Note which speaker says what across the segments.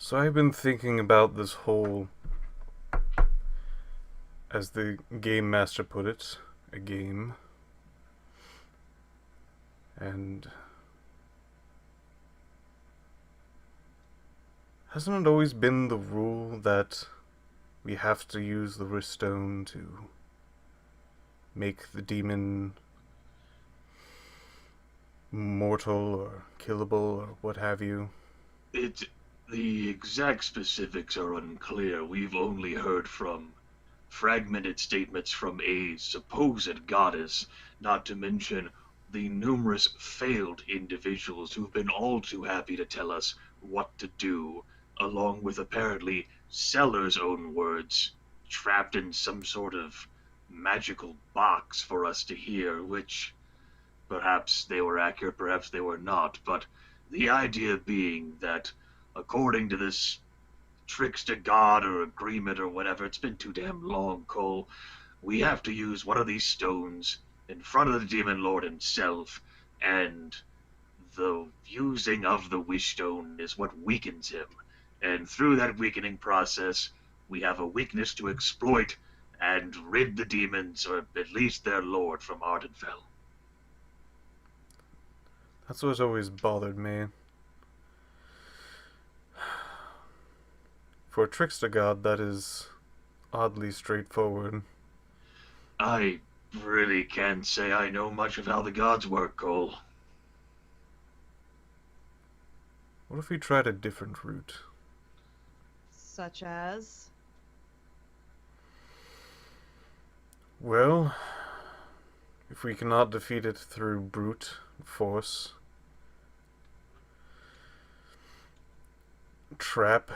Speaker 1: So I've been thinking about this whole, as the game master put it, a game. And hasn't it always been the rule that we have to use the wrist stone to make the demon mortal or killable or what have you?
Speaker 2: The exact specifics are unclear. We've only heard from fragmented statements from a supposed goddess, not to mention the numerous failed individuals who've been all too happy to tell us what to do, along with apparently Seller's own words, trapped in some sort of magical box for us to hear, which perhaps they were accurate, perhaps they were not, but the idea being that, according to this trickster god or agreement or whatever, it's been too damn long, Cole, we have to use one of these stones in front of the demon lord himself, and the using of the wish stone is what weakens him. And through that weakening process, we have a weakness to exploit and rid the demons, or at least their lord, from Ardenfell.
Speaker 1: That's what's always bothered me. For a trickster god, that is oddly straightforward.
Speaker 2: I really can't say I know much of how the gods work, Cole.
Speaker 1: What if we tried a different route?
Speaker 3: Such as?
Speaker 1: Well, if we cannot defeat it through brute force, trap,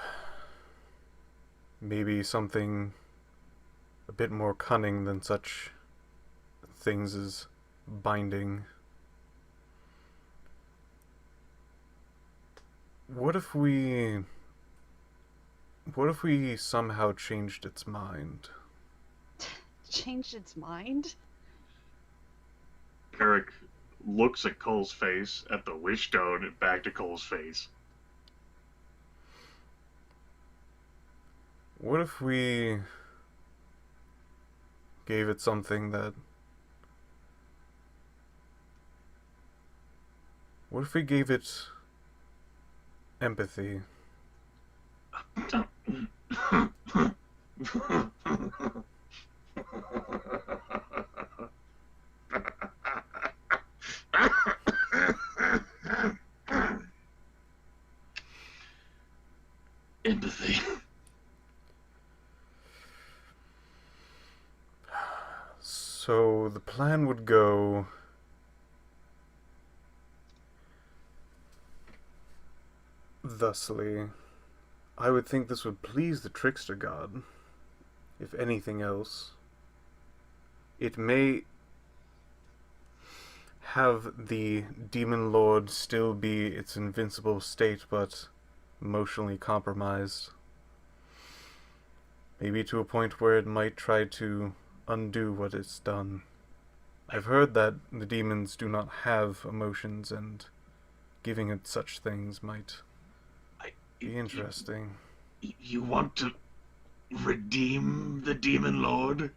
Speaker 1: maybe something a bit more cunning than such things as binding. What if we somehow changed its mind?
Speaker 3: Changed its mind?
Speaker 4: Eric looks at Cole's face, at the wish stone, and back to Cole's face.
Speaker 1: What if we gave it something that... What if we gave it empathy?
Speaker 2: Empathy.
Speaker 1: So the plan would go... thusly. I would think this would please the trickster god, if anything else. It may have the demon lord still be its invincible state, but emotionally compromised. Maybe to a point where it might try to undo what it's done. I've heard that the demons do not have emotions, and giving it such things might be interesting.
Speaker 2: You want to redeem the demon lord?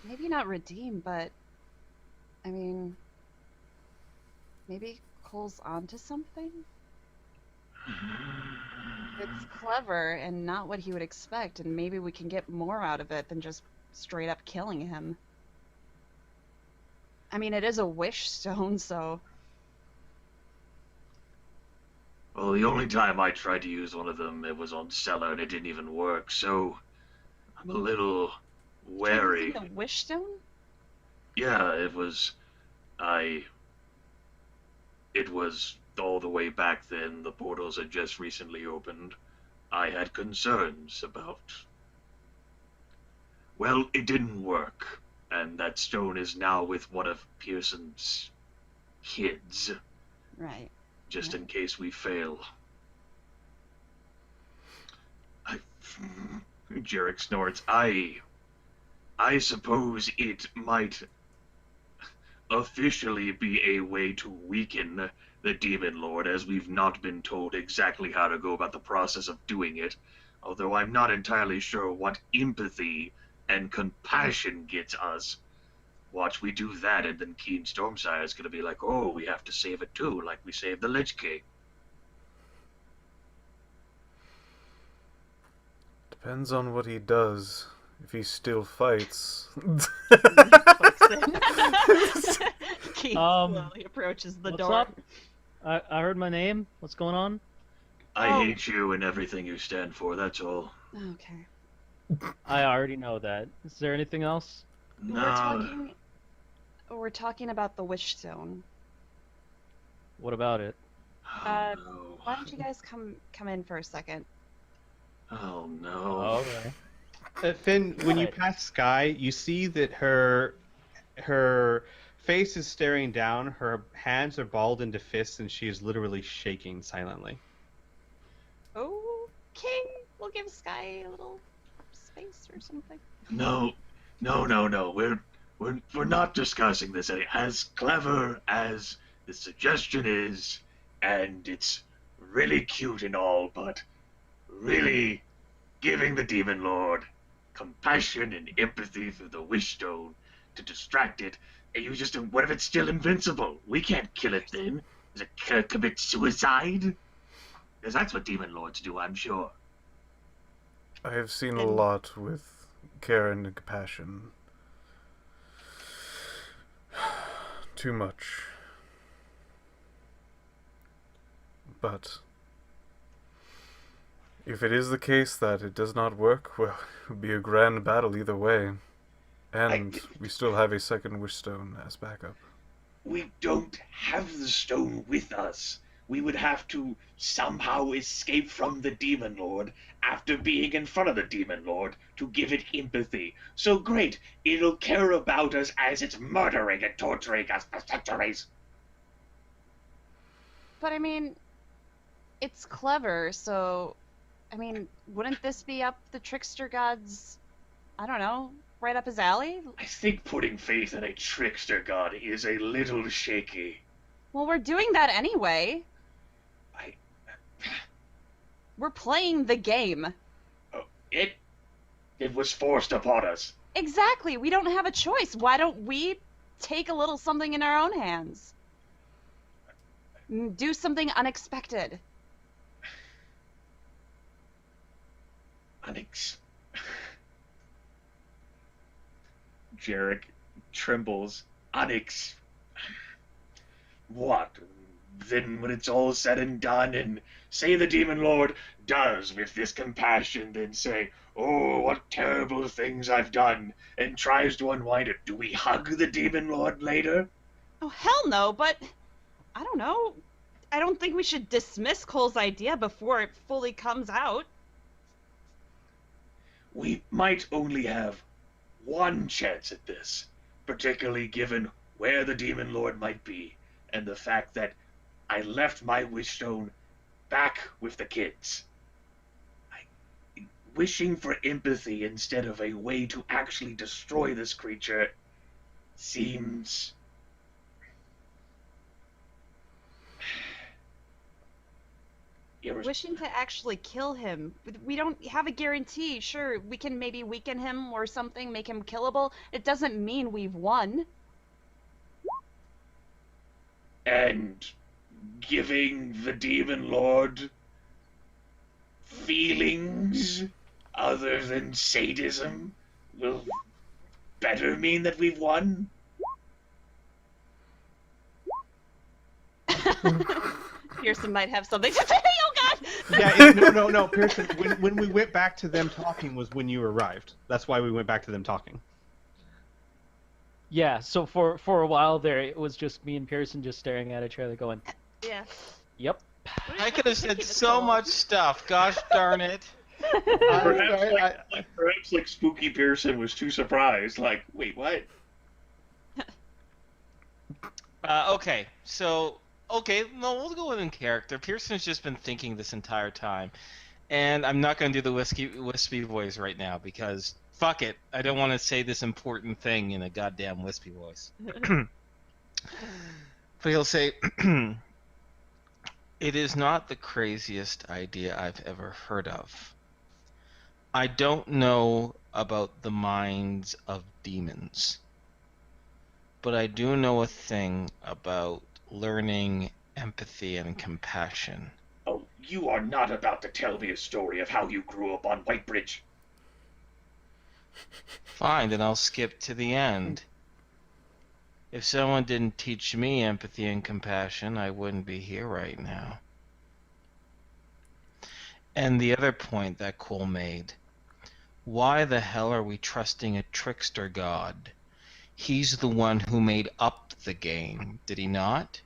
Speaker 3: Maybe not redeem, but I mean, maybe Cole's onto something? It's clever and not what he would expect, and maybe we can get more out of it than just straight up killing him. I mean, it is a wish stone, so...
Speaker 2: Well, the only time I tried to use one of them, it was on Cellar, and it didn't even work, so I'm a little wary.
Speaker 3: The wish stone?
Speaker 2: Yeah, it was all the way back then. The portals had just recently opened. I had concerns about... Well, it didn't work, and that stone is now with one of Pearson's kids,
Speaker 3: Right.
Speaker 2: just
Speaker 3: Yeah.
Speaker 2: in case we fail. Jarek snorts. I suppose it might officially be a way to weaken the Demon Lord, as we've not been told exactly how to go about the process of doing it, although I'm not entirely sure what empathy and compassion gets us. Watch, we do that, and then Keen Stormsire is going to be like, oh, we have to save it too, like we saved the Lich King.
Speaker 1: Depends on what he does. If he still fights.
Speaker 3: Keith slowly approaches the door.
Speaker 5: What's up? I heard my name. What's going on?
Speaker 2: I hate you and everything you stand for, that's all.
Speaker 3: Okay.
Speaker 5: I already know that. Is there anything else?
Speaker 2: No.
Speaker 3: We're talking about the Wish Stone.
Speaker 5: What about it?
Speaker 2: Oh, no.
Speaker 3: Why don't you guys come in for a second?
Speaker 2: Oh, no.
Speaker 5: Okay.
Speaker 6: Finn, when you pass Sky, you see that her face is staring down, her hands are balled into fists, and she is literally shaking silently.
Speaker 3: Okay, we'll give Sky a little space or something.
Speaker 2: No. We're not discussing this. As clever as the suggestion is, and it's really cute and all, but really giving the Demon Lord compassion and empathy through the Wish Stone to distract it, and you just, what if it's still invincible? We can't kill it then. Does it commit suicide? Because that's what Demon Lords do, I'm sure.
Speaker 1: I have seen a lot with care and compassion. Too much. But if it is the case that it does not work, well, it would be a grand battle either way. And we still have a second Wish Stone as backup.
Speaker 2: We don't have the stone with us. We would have to somehow escape from the Demon Lord after being in front of the Demon Lord to give it empathy. So great, it'll care about us as it's murdering and torturing us for centuries.
Speaker 3: But I mean, it's clever, so I mean, wouldn't this be up the trickster god's, I don't know, right up his alley?
Speaker 2: I think putting faith in a trickster god is a little shaky.
Speaker 3: Well, we're doing that anyway. We're playing the game.
Speaker 2: It was forced upon us.
Speaker 3: Exactly. We don't have a choice. Why don't we take a little something in our own hands? Do something unexpected.
Speaker 4: Jarek trembles.
Speaker 2: What? Then when it's all said and done, and say the Demon Lord does with this compassion, then say, oh, what terrible things I've done, and tries to unwind it, do we hug the Demon Lord later?
Speaker 3: Oh, hell no, but I don't know. I don't think we should dismiss Cole's idea before it fully comes out.
Speaker 2: We might only have one chance at this, particularly given where the Demon Lord might be, and the fact that I left my Wish Stone back with the kids. Wishing for empathy instead of a way to actually destroy this creature seems...
Speaker 3: Wishing to actually kill him. We don't have a guarantee. Sure, we can maybe weaken him or something, make him killable. It doesn't mean we've won.
Speaker 2: And giving the Demon Lord feelings other than sadism will better mean that we've won?
Speaker 3: Pearson might have something to say. Oh God!
Speaker 6: Yeah, no, Pearson. When we went back to them talking was when you arrived. That's why we went back to them talking.
Speaker 5: Yeah, so for a while there, it was just me and Pearson just staring at each other going,
Speaker 3: Yeah.
Speaker 5: Yep.
Speaker 7: I could have said so much stuff. Gosh darn it.
Speaker 2: Perhaps like Spooky Pearson was too surprised. Like, wait, what?
Speaker 7: Okay, no, we'll go in character. Pearson's just been thinking this entire time, and I'm not going to do the wispy voice right now because fuck it, I don't want to say this important thing in a goddamn wispy voice. But he'll say, It is not the craziest idea I've ever heard of. I don't know about the minds of demons, but I do know a thing about learning empathy and compassion.
Speaker 2: Oh, you are not about to tell me a story of how you grew up on Whitebridge.
Speaker 7: Fine, then I'll skip to the end. If someone didn't teach me empathy and compassion, I wouldn't be here right now. And the other point that Cole made, why the hell are we trusting a trickster god? He's the one who made up the game, did he not?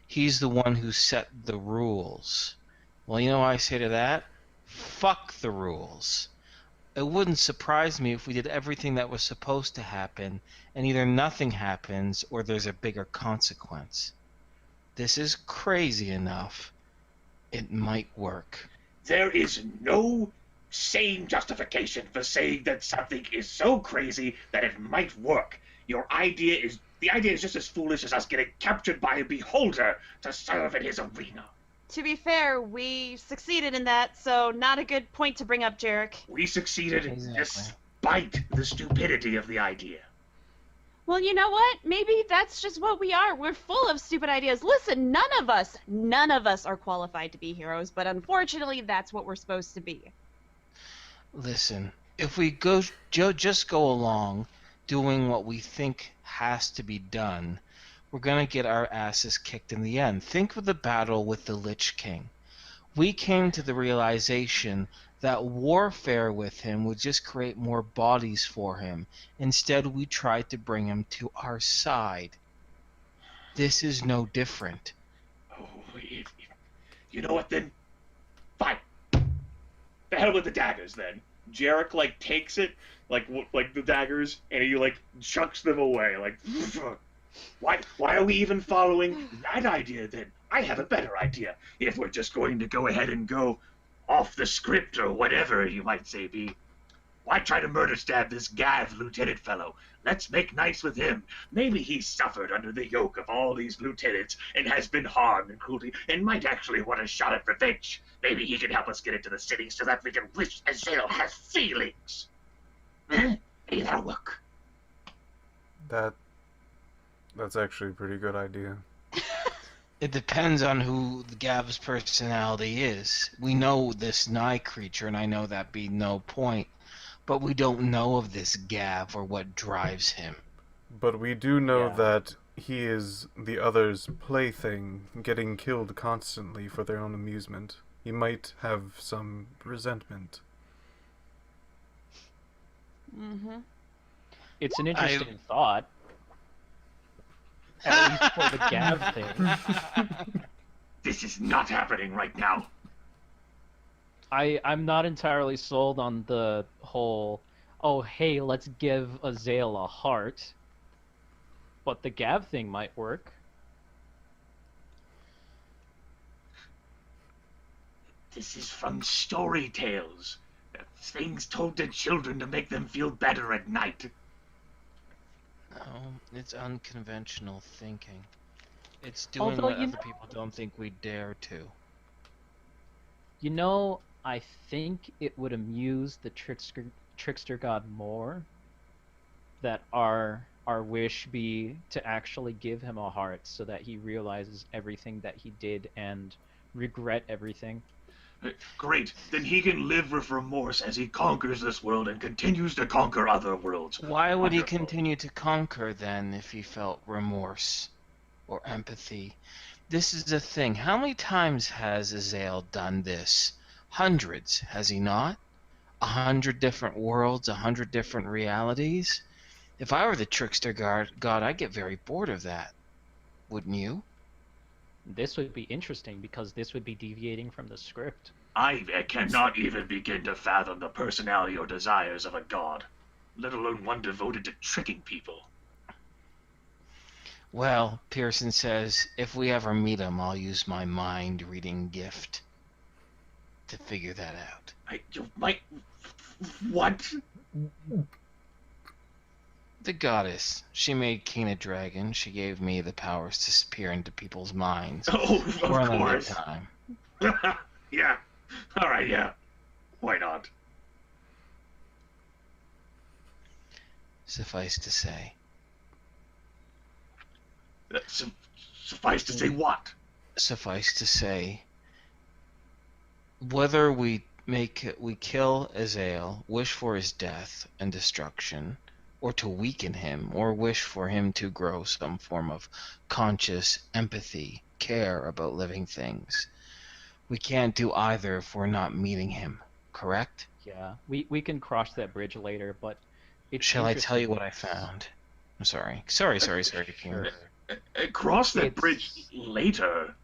Speaker 7: He's the one who set the rules. Well, you know what I say to that? Fuck the rules. It wouldn't surprise me if we did everything that was supposed to happen, and either nothing happens or there's a bigger consequence. This is crazy enough. It might work.
Speaker 2: There is no sane justification for saying that something is so crazy that it might work. The idea is just as foolish as us getting captured by a beholder to serve in his arena.
Speaker 3: To be fair, we succeeded in that, so not a good point to bring up, Jarek.
Speaker 2: We succeeded
Speaker 7: Exactly.
Speaker 2: despite the stupidity of the idea.
Speaker 3: Well, you know what? Maybe that's just what we are. We're full of stupid ideas. Listen, none of us are qualified to be heroes, but unfortunately, that's what we're supposed to be.
Speaker 7: Listen, if we just go along doing what we think has to be done, we're gonna get our asses kicked in the end. Think of the battle with the Lich King. We came to the realization that warfare with him would just create more bodies for him. Instead, we tried to bring him to our side. This is no different.
Speaker 2: Oh, you know what then? Fine. The hell with the daggers then. Jarek takes it, like the daggers, and he chucks them away. Why are we even following that idea then? I have a better idea. If we're just going to go ahead and go off the script or whatever you might say be, why try to murder stab this Gav lieutenant fellow? Let's make nice with him. Maybe he's suffered under the yoke of all these lieutenants and has been harmed and cruelty and might actually want a shot at revenge. Maybe he can help us get into the city so that we can wish Azael has feelings. Maybe that'll work.
Speaker 1: That's actually a pretty good idea.
Speaker 7: It depends on who the Gav's personality is. We know this Nye creature, and I know that be no point, but we don't know of this Gav or what drives him.
Speaker 1: But we do know
Speaker 5: Yeah.
Speaker 1: that he is the other's plaything, getting killed constantly for their own amusement. He might have some resentment.
Speaker 3: Mm-hmm.
Speaker 5: It's an interesting thought. At least for the Gav thing.
Speaker 2: This is not happening right now.
Speaker 5: I'm not entirely sold on the whole, oh hey, let's give Azael a heart. But the Gav thing might work.
Speaker 2: This is from story tales. Things told to children to make them feel better at night.
Speaker 7: No, it's unconventional thinking. It's doing
Speaker 5: Although,
Speaker 7: what
Speaker 5: you
Speaker 7: other
Speaker 5: know-
Speaker 7: people don't think we dare to.
Speaker 5: You know, I think it would amuse the trickster god more that our wish be to actually give him a heart so that he realizes everything that he did and regret everything.
Speaker 2: Great, then he can live with remorse as he conquers this world and continues to conquer other worlds.
Speaker 7: Why would he
Speaker 2: Wonderful.
Speaker 7: continue to conquer then if he felt remorse or empathy? This is the thing. How many times has Azael done this? Hundreds, has he not? 100 different worlds, 100 different realities? If I were the trickster god, I'd get very bored of that. Wouldn't you?
Speaker 5: This would be interesting because this would be deviating from the script.
Speaker 2: I cannot even begin to fathom the personality or desires of a god, let alone one devoted to tricking people.
Speaker 7: Well, Pearson says, if we ever meet him, I'll use my mind-reading gift to figure that out.
Speaker 2: You might... What?
Speaker 7: The goddess. She made King a dragon. She gave me the powers to peer into people's minds.
Speaker 2: Oh,
Speaker 7: More
Speaker 2: of
Speaker 7: than that
Speaker 2: course.
Speaker 7: time.
Speaker 2: Yeah. All right, yeah. Why not?
Speaker 7: Suffice to say.
Speaker 2: Suffice to say what?
Speaker 7: Suffice to say, whether we kill Azael, wish for his death and destruction, or to weaken him, or wish for him to grow some form of conscious empathy, care about living things, we can't do either if we're not meeting him, correct?
Speaker 5: Yeah, we can cross that bridge later, but it's
Speaker 7: Shall I tell you
Speaker 5: interesting
Speaker 7: what I
Speaker 5: it's-
Speaker 7: found? I'm sorry. Sorry, King.
Speaker 5: Sure.
Speaker 2: Cross that
Speaker 5: It's-
Speaker 2: bridge later.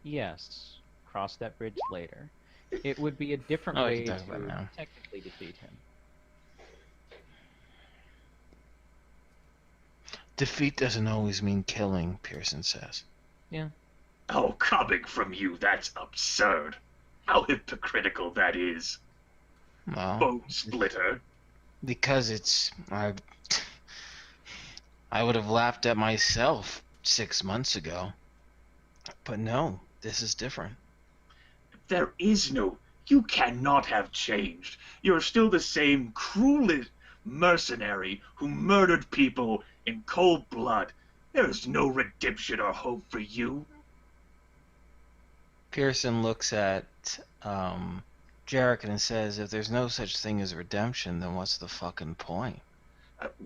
Speaker 5: Yes, cross that bridge later. It would be a different
Speaker 7: Oh, I
Speaker 5: way
Speaker 7: can talk about it
Speaker 5: to
Speaker 7: now.
Speaker 5: technically defeat him.
Speaker 7: Defeat doesn't always mean killing, Pearson says.
Speaker 2: Oh, coming from you, that's absurd. How hypocritical that is.
Speaker 7: Well,
Speaker 2: Bone splitter.
Speaker 7: because I would have laughed at myself 6 months ago. But no, this is different.
Speaker 2: There is no. You cannot have changed. You're still the same cruel mercenary who murdered people in cold blood. There's no redemption or hope for you.
Speaker 7: Pearson looks at Jarek and says, if there's no such thing as redemption, then what's the fucking point?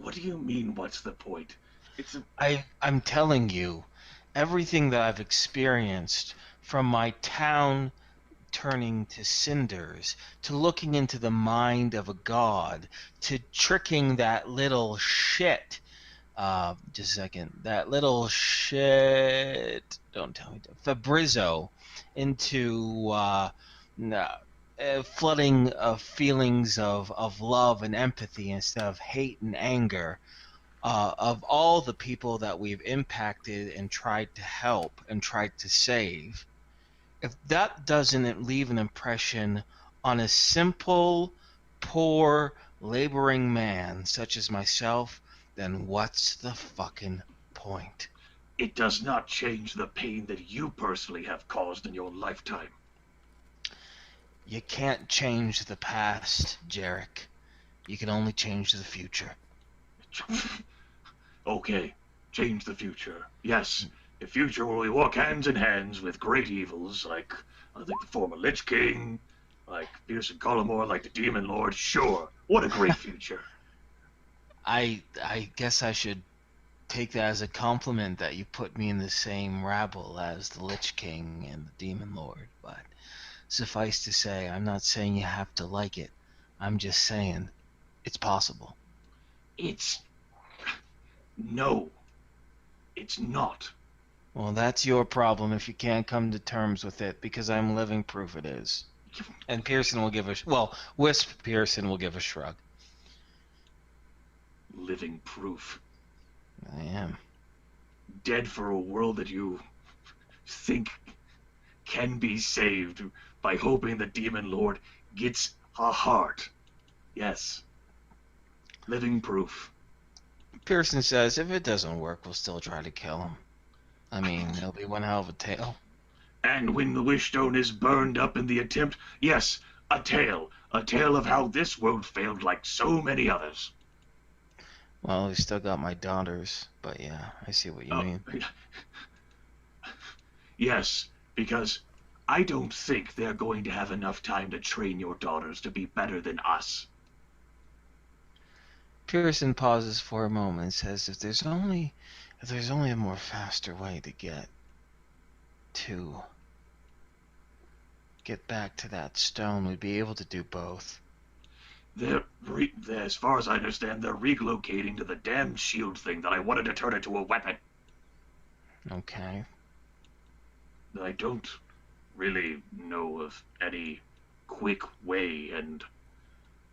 Speaker 2: What do you mean, what's the point? It's a.
Speaker 7: I'm telling you, everything that I've experienced, from my town turning to cinders, to looking into the mind of a god, to tricking that little shit, just a second, that little shit, don't tell me, Fabrizzo, into flooding of feelings of love and empathy instead of hate and anger. Of all the people that we've impacted and tried to help and tried to save, if that doesn't leave an impression on a simple, poor, laboring man such as myself, then what's the fucking point?
Speaker 2: It does not change the pain that you personally have caused in your lifetime.
Speaker 7: You can't change the past, Jarek. You can only change the future.
Speaker 2: Okay, change the future. Yes, the future where we walk hands in hands with great evils like, I think, the former Lich King, like Pearson Collimore, like the Demon Lord. Sure, what a great future.
Speaker 7: I guess I should take that as a compliment that you put me in the same rabble as the Lich King and the Demon Lord, but suffice to say, I'm not saying you have to like it. I'm just saying it's possible.
Speaker 2: No, it's not.
Speaker 7: Well, that's your problem if you can't come to terms with it, because I'm living proof it is. And Pearson will give Wisp Pearson will give a shrug.
Speaker 2: Living proof.
Speaker 7: I am.
Speaker 2: Dead for a world that you think can be saved by hoping the Demon Lord gets a heart. Yes. Living proof.
Speaker 7: Pearson says if it doesn't work, we'll still try to kill him. I mean, it'll be one hell of a tale.
Speaker 2: And when the Wishstone is burned up in the attempt, yes, a tale. A tale of how this world failed like so many others.
Speaker 7: Well, we still got my daughters, but yeah, I see what you mean.
Speaker 2: Yes, because I don't think they're going to have enough time to train your daughters to be better than us.
Speaker 7: Pearson pauses for a moment and says, if there's only a more faster way to get back to that stone, we'd be able to do both.
Speaker 2: As far as I understand, they're relocating to the damn shield thing that I wanted to turn into a weapon.
Speaker 7: Okay.
Speaker 2: I don't really know of any quick way, and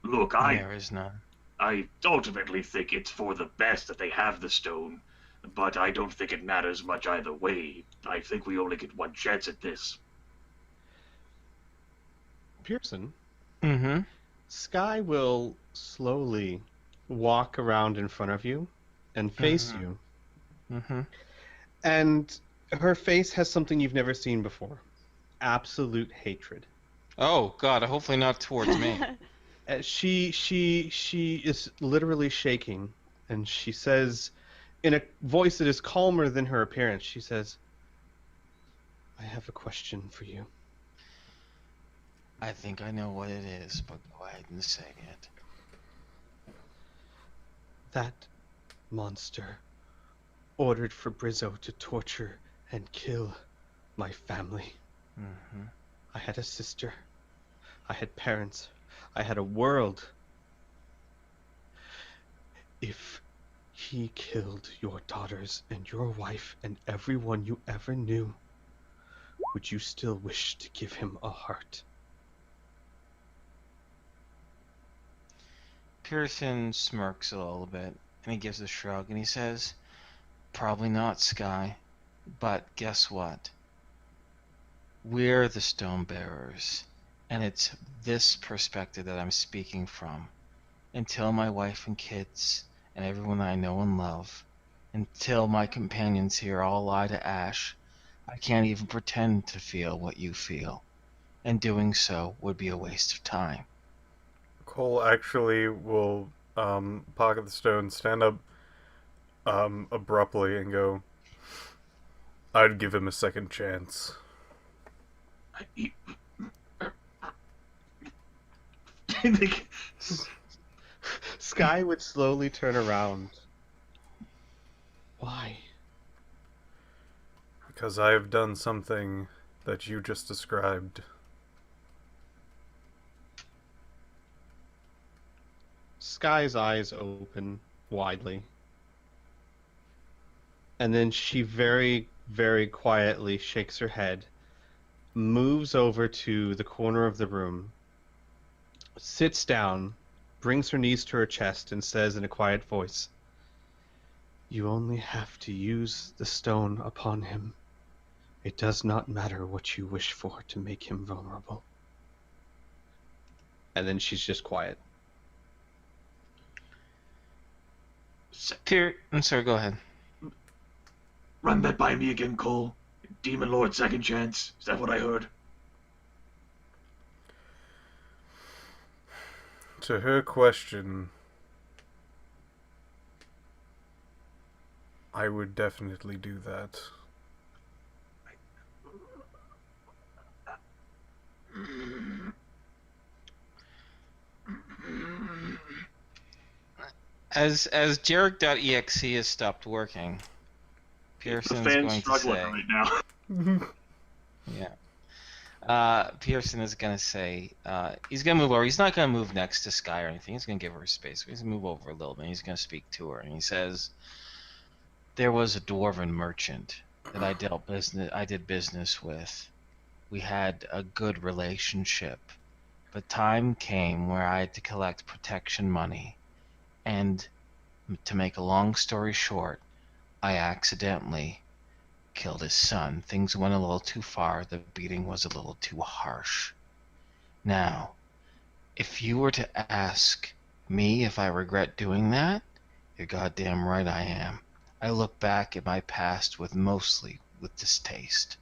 Speaker 2: look,
Speaker 7: There is none.
Speaker 2: I ultimately think it's for the best that they have the stone, but I don't think it matters much either way. I think we only get one chance at this.
Speaker 6: Pearson,
Speaker 7: Mm-hmm.
Speaker 6: Sky will slowly walk around in front of you and face
Speaker 7: Mhm.
Speaker 6: you.
Speaker 7: Mm-hmm.
Speaker 6: And her face has something you've never seen before. Absolute hatred.
Speaker 7: Oh God, hopefully not towards me.
Speaker 6: She is literally shaking, and she says, in a voice that is calmer than her appearance, she says, "I have a question for you."
Speaker 7: I think I know what it is, but go ahead and say it.
Speaker 6: That monster ordered Fabrizzo to torture and kill my family.
Speaker 7: Mm-hmm.
Speaker 6: I had a sister. I had parents. I had a world. If he killed your daughters and your wife and everyone you ever knew, would you still wish to give him a heart?
Speaker 7: Pearson smirks a little bit, and he gives a shrug, and he says, "Probably not, Sky. But guess what? We're the stone bearers, and it's this perspective that I'm speaking from. Until my wife and kids and everyone I know and love, until my companions here all lie to ash, I can't even pretend to feel what you feel, and doing so would be a waste of time."
Speaker 1: Cole actually will pocket the stone, stand up abruptly, and go, I'd give him a second chance.
Speaker 2: I think
Speaker 6: Sky would slowly turn around. Why?
Speaker 1: Because I have done something that you just described.
Speaker 6: Sky's eyes open widely. And then she very, very quietly shakes her head, moves over to the corner of the room, sits down, brings her knees to her chest, and says in a quiet voice, "You only have to use the stone upon him. It does not matter what you wish for to make him vulnerable." And then she's just quiet.
Speaker 7: I'm sorry, go ahead.
Speaker 2: run that by me again, Cole. Demon Lord second chance. Is that what I heard?
Speaker 1: To her question, I would definitely do that.
Speaker 7: As Jarek.exe has stopped working,
Speaker 2: The
Speaker 7: Pearson's
Speaker 2: fan's
Speaker 7: going to
Speaker 2: struggling
Speaker 7: say,
Speaker 2: right now.
Speaker 7: yeah. Pearson is going to say, he's going to move over. He's not going to move next to Sky or anything. He's going to give her space. He's going to move over a little bit. He's going to speak to her. And he says, "There was a dwarven merchant that I did business with. We had a good relationship. But time came where I had to collect protection money. And to make a long story short, I accidentally killed his son. Things went a little too far. The beating was a little too harsh. Now, if you were to ask me if I regret doing that, you're goddamn right I am. I look back at my past mostly with distaste.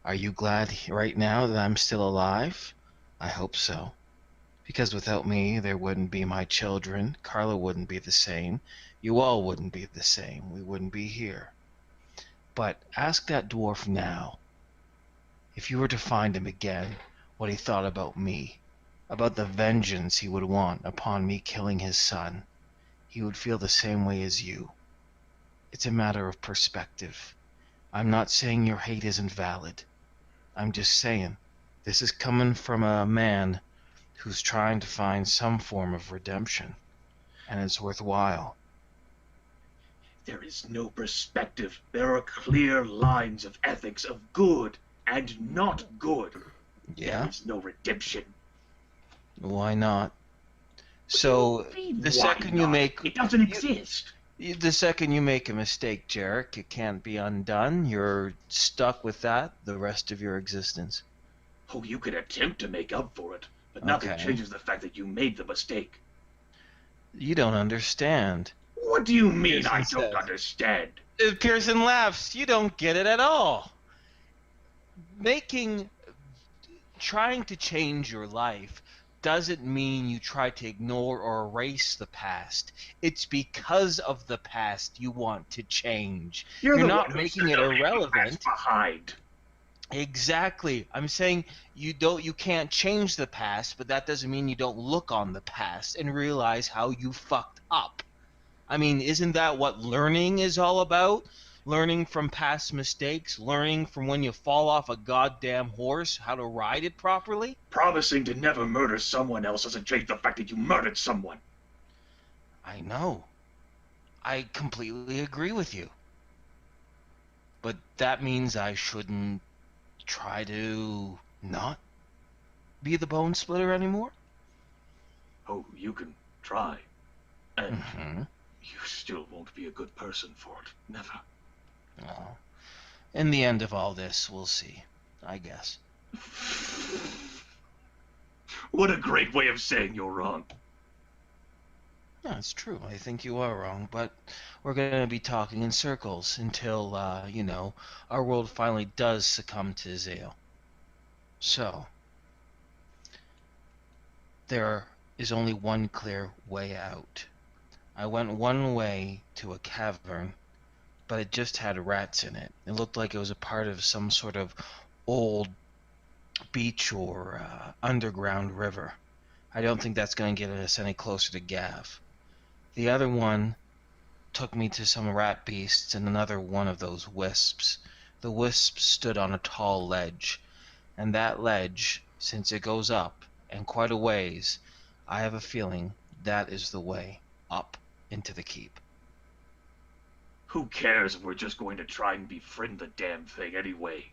Speaker 7: Are you glad right now that I'm still alive? I hope so. Because without me, there wouldn't be my children. Carla wouldn't be the same. You all wouldn't be the same. We wouldn't be here. But ask that dwarf now, if you were to find him again, what he thought about me, about the vengeance he would want upon me killing his son. He would feel the same way as you. It's a matter of perspective. I'm not saying your hate isn't valid. I'm just saying, this is coming from a man who's trying to find some form of redemption, and it's worthwhile."
Speaker 2: There is no perspective. There are clear lines of ethics of good and not good. There
Speaker 7: Yeah?
Speaker 2: is no redemption.
Speaker 7: Why not? So the second you make
Speaker 2: It doesn't exist.
Speaker 7: the second you make a mistake, Jarek, it can't be undone. You're stuck with that the rest of your existence.
Speaker 2: Oh, you could attempt to make up for it, but nothing
Speaker 7: Okay.
Speaker 2: changes the fact that you made the mistake.
Speaker 7: You don't understand.
Speaker 2: What do you mean
Speaker 7: Pearson
Speaker 2: I don't
Speaker 7: says.
Speaker 2: understand?
Speaker 7: Pearson laughs. You don't get it at all. Trying to change your life doesn't mean you try to ignore or erase the past. It's because of the past you want to change.
Speaker 2: You're the
Speaker 7: not
Speaker 2: one who
Speaker 7: making
Speaker 2: said
Speaker 7: it
Speaker 2: to leave the
Speaker 7: irrelevant.
Speaker 2: past behind.
Speaker 7: Exactly. I'm saying you can't change the past, but that doesn't mean you don't look on the past and realize how you fucked up. I mean, isn't that what learning is all about? Learning from past mistakes, learning from when you fall off a goddamn horse, how to ride it properly?
Speaker 2: Promising to never murder someone else doesn't change the fact that you murdered someone.
Speaker 7: I know. I completely agree with you. But that means I shouldn't try to not be the bone splitter anymore?
Speaker 2: Oh, you can try. And
Speaker 7: Mm-hmm.
Speaker 2: you still won't be a good person for it. Never.
Speaker 7: Well, in the end of all this, we'll see, I guess.
Speaker 2: What a great way of saying you're wrong.
Speaker 7: Yeah, it's true. I think you are wrong, but we're going to be talking in circles until, our world finally does succumb to Zale. So, there is only one clear way out. I went one way to a cavern, but it just had rats in it. It looked like it was a part of some sort of old beach or underground river. I don't think that's going to get us any closer to Gav. The other one took me to some rat beasts and another one of those wisps. The wisps stood on a tall ledge, and that ledge, since it goes up, and quite a ways, I have a feeling that is the way up into the keep.
Speaker 2: Who cares if we're just going to try and befriend the damn thing anyway?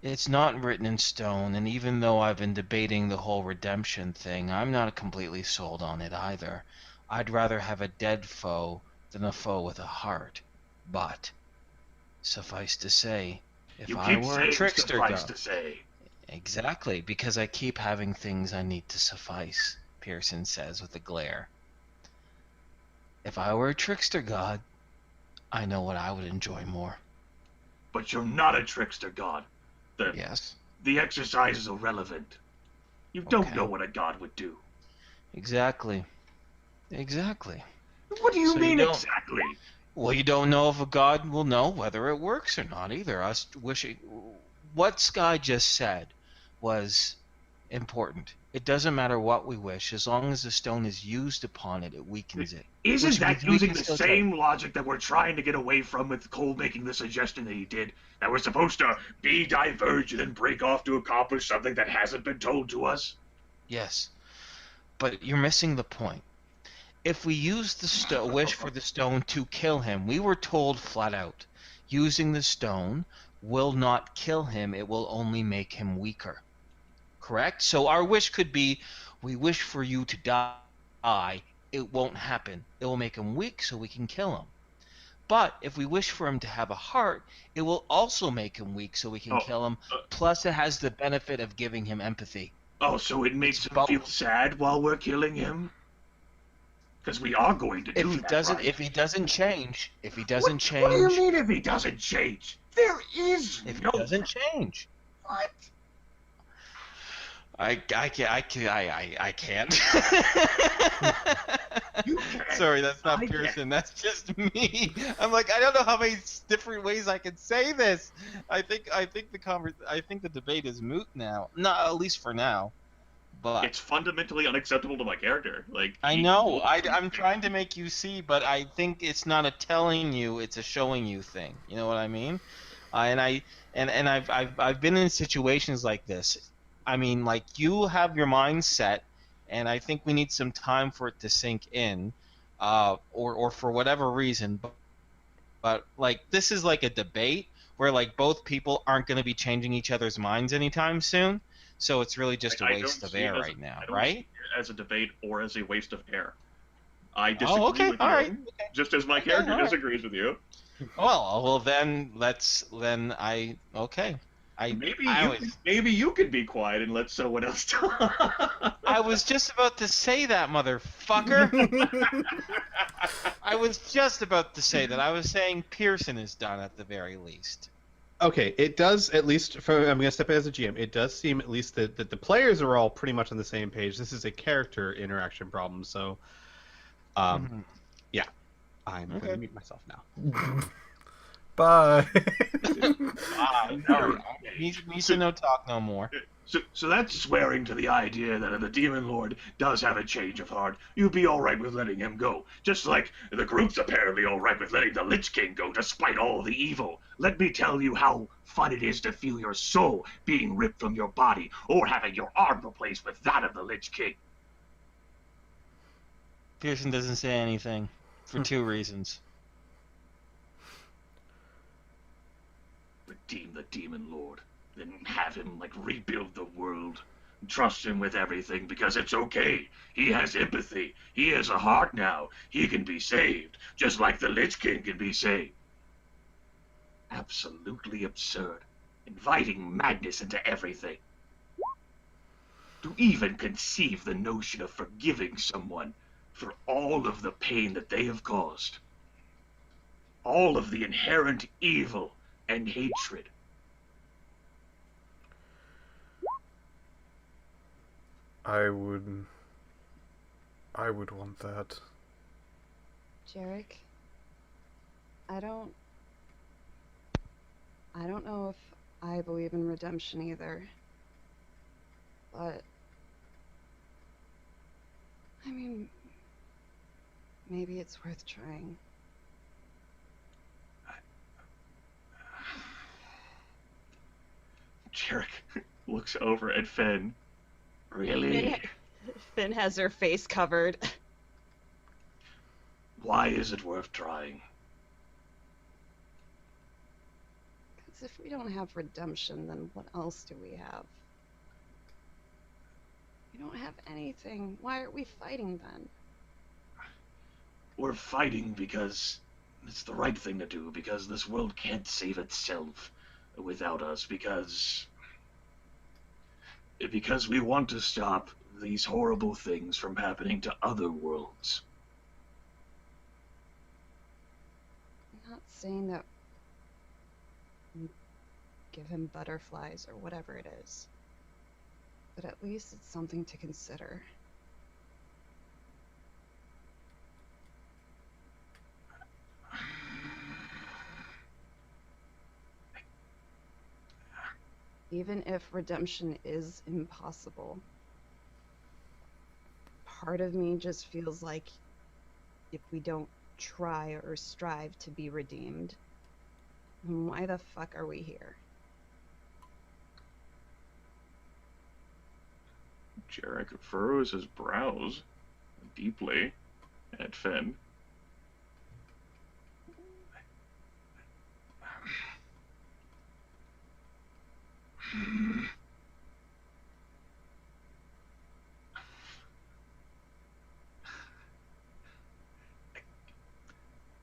Speaker 7: It's not written in stone, and even though I've been debating the whole redemption thing, I'm not completely sold on it either. I'd rather have a dead foe than a foe with a heart. But, suffice to say, if
Speaker 2: You
Speaker 7: I
Speaker 2: keep
Speaker 7: were a
Speaker 2: saying
Speaker 7: trickster
Speaker 2: suffice
Speaker 7: god...
Speaker 2: to say.
Speaker 7: Exactly, because I keep having things I need to suffice, Pearson says with a glare. If I were a trickster god, I know what I would enjoy more.
Speaker 2: But you're not a trickster god.
Speaker 7: Yes.
Speaker 2: The exercise is irrelevant. You don't
Speaker 7: Okay.
Speaker 2: know what a god would do.
Speaker 7: Exactly. Exactly.
Speaker 2: What do you
Speaker 7: So
Speaker 2: mean
Speaker 7: you don't-
Speaker 2: exactly?
Speaker 7: Well, you don't know if a god will know whether it works or not either. Us wishing... What Sky just said was important. It doesn't matter what we wish, as long as the stone is used upon it, it weakens it.
Speaker 2: Isn't
Speaker 7: Which
Speaker 2: that
Speaker 7: we
Speaker 2: using
Speaker 7: can
Speaker 2: the
Speaker 7: still
Speaker 2: same logic that we're trying to get away from with Cole making the suggestion that he did? That we're supposed to be divergent and break off to accomplish something that hasn't been told to us?
Speaker 7: Yes. But you're missing the point. If we use the wish for the stone to kill him, we were told flat out, using the stone will not kill him, it will only make him weaker. Correct? So our wish could be, we wish for you to die, it won't happen. It will make him weak so we can kill him. But if we wish for him to have a heart, it will also make him weak so we can kill him, plus it has the benefit of giving him empathy.
Speaker 2: Oh, so it makes him
Speaker 7: both.
Speaker 2: feel sad while we're killing him? Because we are going to do that, right?
Speaker 7: If he doesn't change,
Speaker 2: What do you mean if he doesn't change? There is
Speaker 7: if
Speaker 2: no...
Speaker 7: he doesn't change.
Speaker 2: What?
Speaker 7: I can't.
Speaker 2: You can't.
Speaker 7: Sorry, that's not
Speaker 2: I can't.
Speaker 7: Pearson. That's just me. I'm like, I don't know how many different ways I can say this. I think the debate is moot now. Not at least for now. But
Speaker 4: It's fundamentally unacceptable to my character. Like
Speaker 7: I know. I'm trying to make you see, but I think it's not a telling you; it's a showing you thing. You know what I mean? I've been in situations like this. I mean, like you have your mind set, and I think we need some time for it to sink in, or for whatever reason. But like this is like a debate where like both people aren't going to be changing each other's minds anytime soon. So it's really just a
Speaker 4: I don't
Speaker 7: waste of
Speaker 4: see it
Speaker 7: air
Speaker 4: as
Speaker 7: right now,
Speaker 4: I don't
Speaker 7: right?
Speaker 4: see it as a debate or as a waste of air. I disagree
Speaker 7: okay,
Speaker 4: with
Speaker 7: all
Speaker 4: you,
Speaker 7: right.
Speaker 4: just as my
Speaker 7: Okay,
Speaker 4: character
Speaker 7: all right.
Speaker 4: disagrees with you.
Speaker 7: Well, then okay.
Speaker 2: Maybe you could be quiet and let someone else talk.
Speaker 7: I was just about to say that, motherfucker. I was just about to say that. I was saying Pearson is done at the very least.
Speaker 6: Okay, it does, at least, I'm going to step in as a GM, it does seem at least that the players are all pretty much on the same page. This is a character interaction problem, so, yeah, I'm going to mute myself now.
Speaker 1: Bye.
Speaker 7: Misa no talk no more.
Speaker 2: So that's swearing to the idea that if the Demon Lord does have a change of heart, you'd be alright with letting him go. Just like the group's apparently alright with letting the Lich King go despite all the evil. Let me tell you how fun it is to feel your soul being ripped from your body, or having your arm replaced with that of the Lich King.
Speaker 7: Pearson doesn't say anything for two reasons.
Speaker 2: Redeem the Demon Lord. Then have him, rebuild the world. Trust him with everything because it's okay. He has empathy. He has a heart now. He can be saved, just like the Lich King can be saved. Absolutely absurd. Inviting madness into everything. To even conceive the notion of forgiving someone for all of the pain that they have caused. All of the inherent evil and hatred.
Speaker 1: I would want that.
Speaker 3: Jarek, I don't know if I believe in redemption either. But I mean, maybe it's worth trying.
Speaker 2: Jarek looks over at Finn. Really?
Speaker 3: Finn has her face covered.
Speaker 2: Why is it worth trying?
Speaker 3: Because if we don't have redemption, then what else do we have? We don't have anything. Why are we fighting then?
Speaker 2: We're fighting because it's the right thing to do, because this world can't save itself without us, because we want to stop these horrible things from happening to other worlds.
Speaker 3: I'm not saying that we give him butterflies or whatever it is, but at least it's something to consider. Even if redemption is impossible, part of me just feels like if we don't try or strive to be redeemed, then why the fuck are we here?
Speaker 2: Jarek furrows his brows deeply at Finn.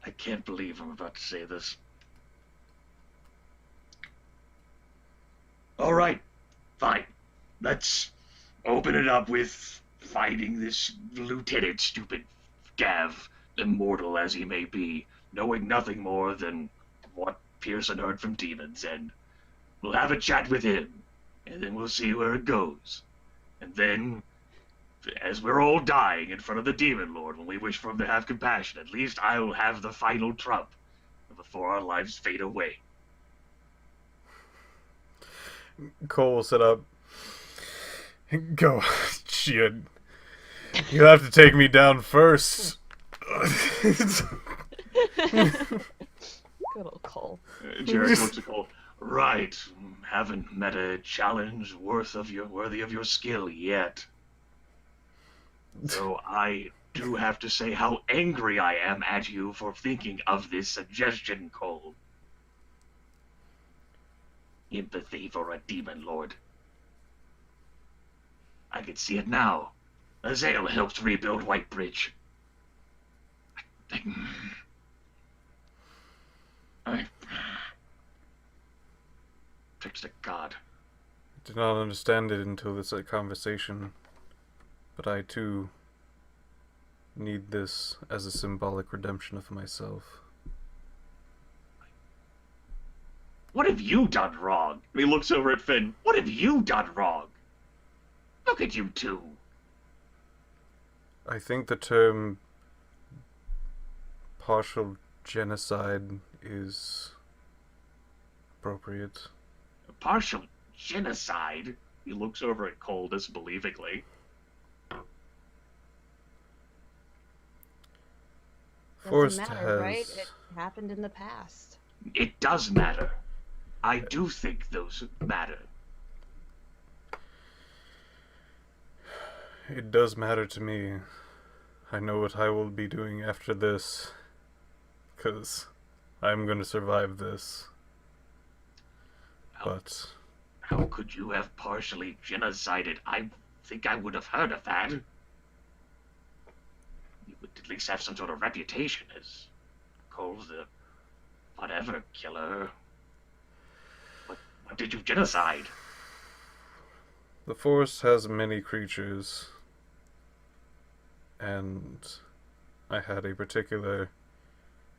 Speaker 2: I can't believe I'm about to say this. All right, fine. Let's open it up with finding this lieutenant, stupid Gav, immortal as he may be, knowing nothing more than what Pearson heard from demons, and we'll have a chat with him, and then we'll see where it goes. And then, as we're all dying in front of the Demon Lord when we wish for him to have compassion, at least I'll have the final trump before our lives fade away.
Speaker 1: Cole will sit up. Go. Shit. You have to take me down first.
Speaker 3: Good old Cole.
Speaker 2: Jarek looks at Cole. Right. Haven't met a challenge worthy of your skill yet. Though I do have to say how angry I am at you for thinking of this suggestion, Cole. Empathy for a demon lord. I can see it now. Azael helped rebuild Whitebridge. To lipstick god.
Speaker 1: I did not understand it until this conversation, but I too need this as a symbolic redemption of myself.
Speaker 2: What have you done wrong? He looks over at Finn. What have you done wrong? Look at you two.
Speaker 1: I think the term partial genocide is appropriate.
Speaker 2: Partial genocide? He looks over at Cole disbelievingly.
Speaker 1: Forrest
Speaker 3: Doesn't matter,
Speaker 1: has...
Speaker 3: right? It happened in the past.
Speaker 2: It does matter. I do think those matter.
Speaker 1: It does matter to me. I know what I will be doing after this, 'cause I'm gonna survive this. But
Speaker 2: How could you have partially genocided? I think I would have heard of that. You would at least have some sort of reputation as Cole's the whatever killer. What did you genocide?
Speaker 1: the forest has many creatures, and I had a particular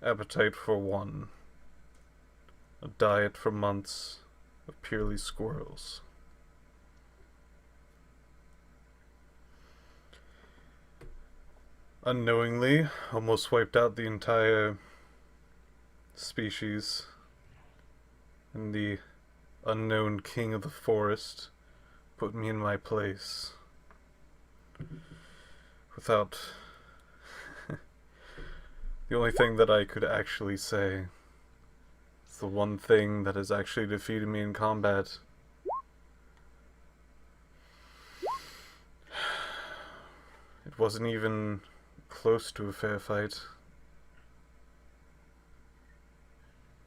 Speaker 1: appetite for one. A diet for months of purely squirrels. Unknowingly, almost wiped out the entire species, and the unknown king of the forest put me in my place without the only thing that I could actually say. It's the one thing that has actually defeated me in combat. It wasn't even close to a fair fight.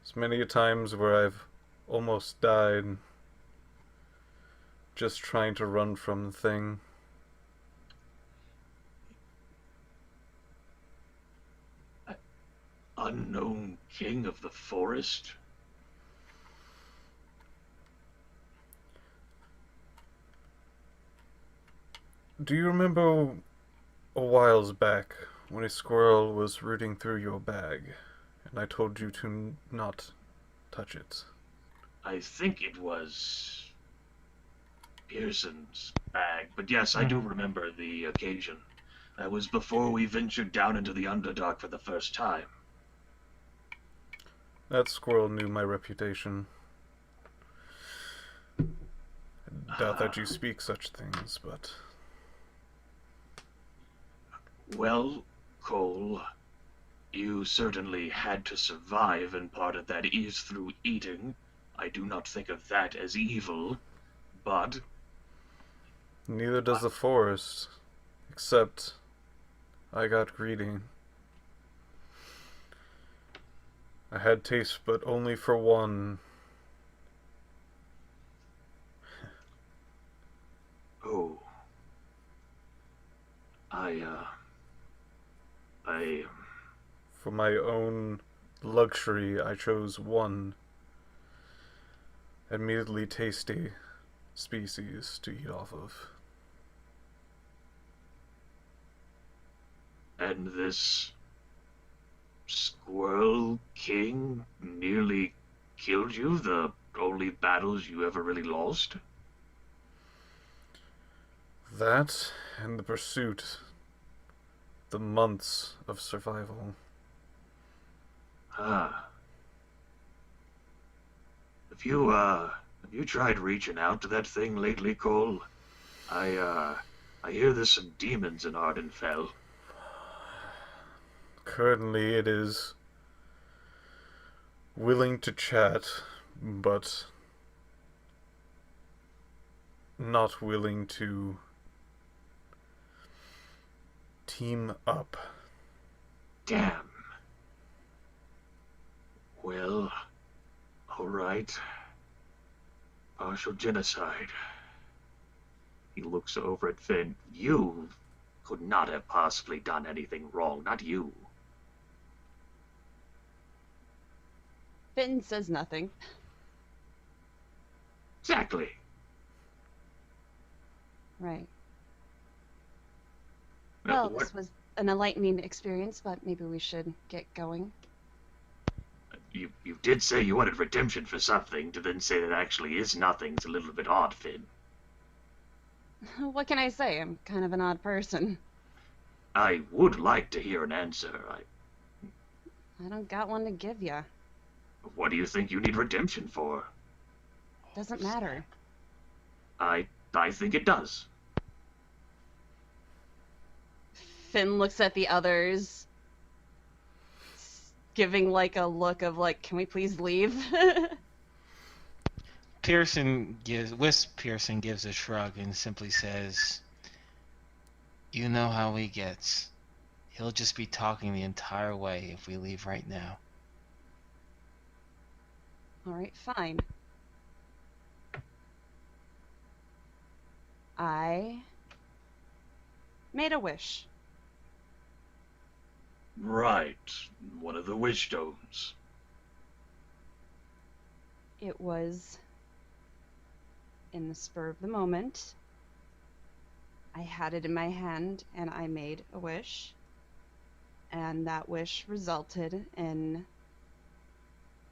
Speaker 1: There's many a times where I've almost died just trying to run from the thing.
Speaker 2: Unknown king of the forest?
Speaker 1: Do you remember a whiles back when a squirrel was rooting through your bag and I told you to not touch it?
Speaker 2: I think it was Pearson's bag, but yes, I do remember the occasion. That was before we ventured down into the Underdark for the first time.
Speaker 1: That squirrel knew my reputation. I doubt that you speak such things, but...
Speaker 2: Well, Cole, you certainly had to survive, and part of that is through eating. I do not think of that as evil, but...
Speaker 1: Neither does the forest, except I got greedy. I had taste, but only for one.
Speaker 2: Oh.
Speaker 1: For my own luxury, I chose one admittedly tasty species to eat off of.
Speaker 2: And this Squirrel King nearly killed you? The only battles you ever really lost?
Speaker 1: That and the pursuit. The months of survival.
Speaker 2: Ah. Have you tried reaching out to that thing lately, Cole? I hear there's some demons in Ardenfell.
Speaker 1: Currently it is willing to chat, but not willing to team up.
Speaker 2: Damn. Well, alright. Partial genocide. He looks over at Finn. You could not have possibly done anything wrong, not you.
Speaker 3: Finn says nothing.
Speaker 2: Exactly.
Speaker 3: Right.
Speaker 2: Now,
Speaker 3: Well, this was an enlightening experience, but maybe we should get going.
Speaker 2: You did say you wanted redemption for something, to then say that actually is nothing. It's a little bit odd, Finn.
Speaker 3: What can I say? I'm kind of an odd person.
Speaker 2: I would like to hear an answer.
Speaker 3: I don't got one to give ya.
Speaker 2: What do you think you need redemption for?
Speaker 3: Doesn't matter.
Speaker 2: I think it does.
Speaker 3: Finn looks at the others, giving like a look of like, can we please leave?
Speaker 7: Wisp Pearson gives a shrug and simply says, "You know how he gets. He'll just be talking the entire way if we leave right now."
Speaker 3: Alright, fine. I made a wish.
Speaker 2: Right. One of the wish stones.
Speaker 3: It was in the spur of the moment. I had it in my hand and I made a wish. And that wish resulted in,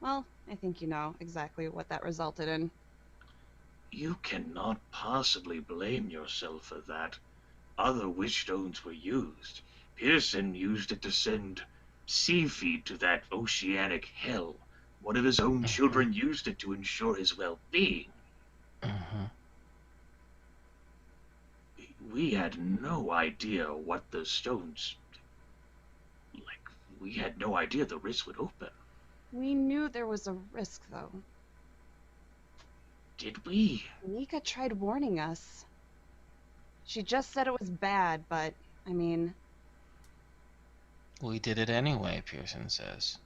Speaker 3: well, I think you know exactly what that resulted in.
Speaker 2: You cannot possibly blame yourself for that. Other wish stones were used. Pearson used it to send sea feed to that oceanic hell. One of his own children used it to ensure his well-being. We had no idea what the stones... we had no idea the risk would open.
Speaker 3: We knew there was a risk, though.
Speaker 2: Did we?
Speaker 3: Nika tried warning us. She just said it was bad, but, I mean...
Speaker 7: We did it anyway, Pearson says.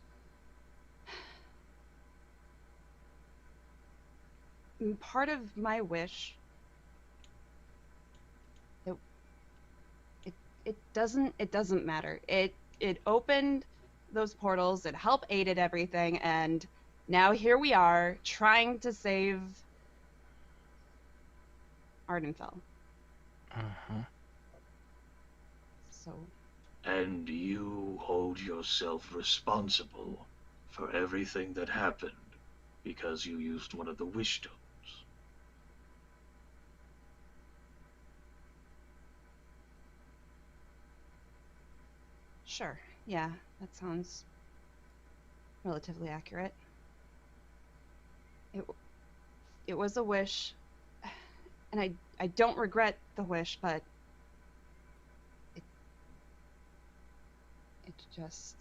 Speaker 3: Part of my wish... It doesn't matter. It opened those portals, it helped aided everything, and now here we are, trying to save... Ardenfell. So...
Speaker 2: And you hold yourself responsible for everything that happened because you used one of the wish stones.
Speaker 3: Sure, yeah, that sounds relatively accurate. It was a wish, and I don't regret the wish, but it just...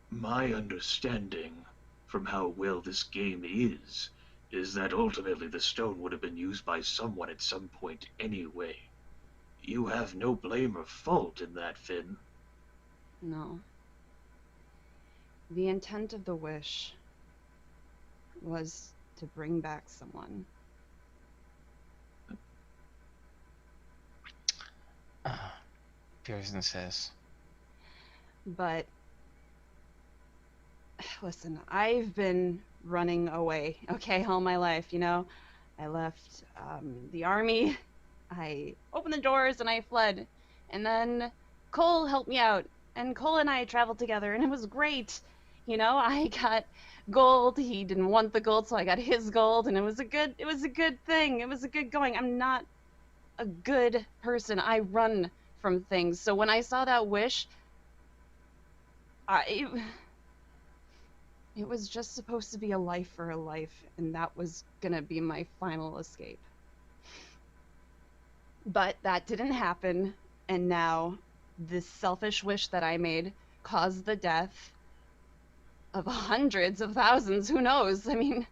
Speaker 2: My understanding, from how well this game is that ultimately the stone would have been used by someone at some point anyway. You have no blame or fault in that, Finn.
Speaker 3: No. The intent of the wish was to bring back someone.
Speaker 7: Pearson says.
Speaker 3: But, listen, I've been running away, okay, all my life, you know? I left the army, I opened the doors and I fled. And then Cole helped me out, and Cole and I traveled together, and it was great. You know, I got gold, he didn't want the gold, so I got his gold, and it was a good thing. It was a good going. I'm not a good person. I run from things. So when I saw that wish, it was just supposed to be a life for a life, and that was gonna be my final escape. But that didn't happen, and now this selfish wish that I made caused the death of hundreds of thousands, who knows? I mean,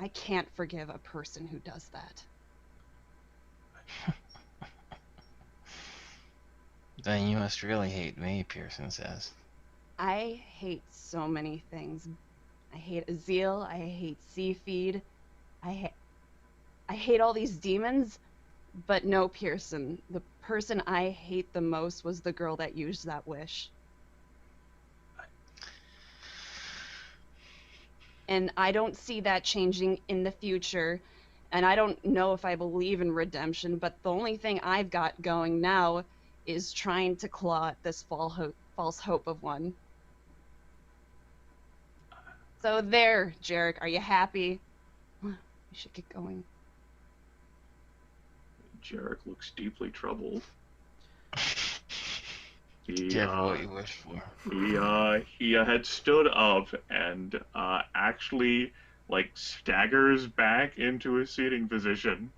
Speaker 3: I can't forgive a person who does that.
Speaker 7: Then you must really hate me, Pearson says.
Speaker 3: I hate so many things. I hate Azil, I hate Seafeed, I hate all these demons, but no, Pearson. The person I hate the most was the girl that used that wish. and I don't see that changing in the future. And I don't know if I believe in redemption, but the only thing I've got going now is trying to claw at this false hope of one. So there, Jarek, are you happy? We should get going.
Speaker 2: Jarek looks deeply troubled.
Speaker 7: Careful what you wish for.
Speaker 2: He had stood up and actually like staggers back into his seating position.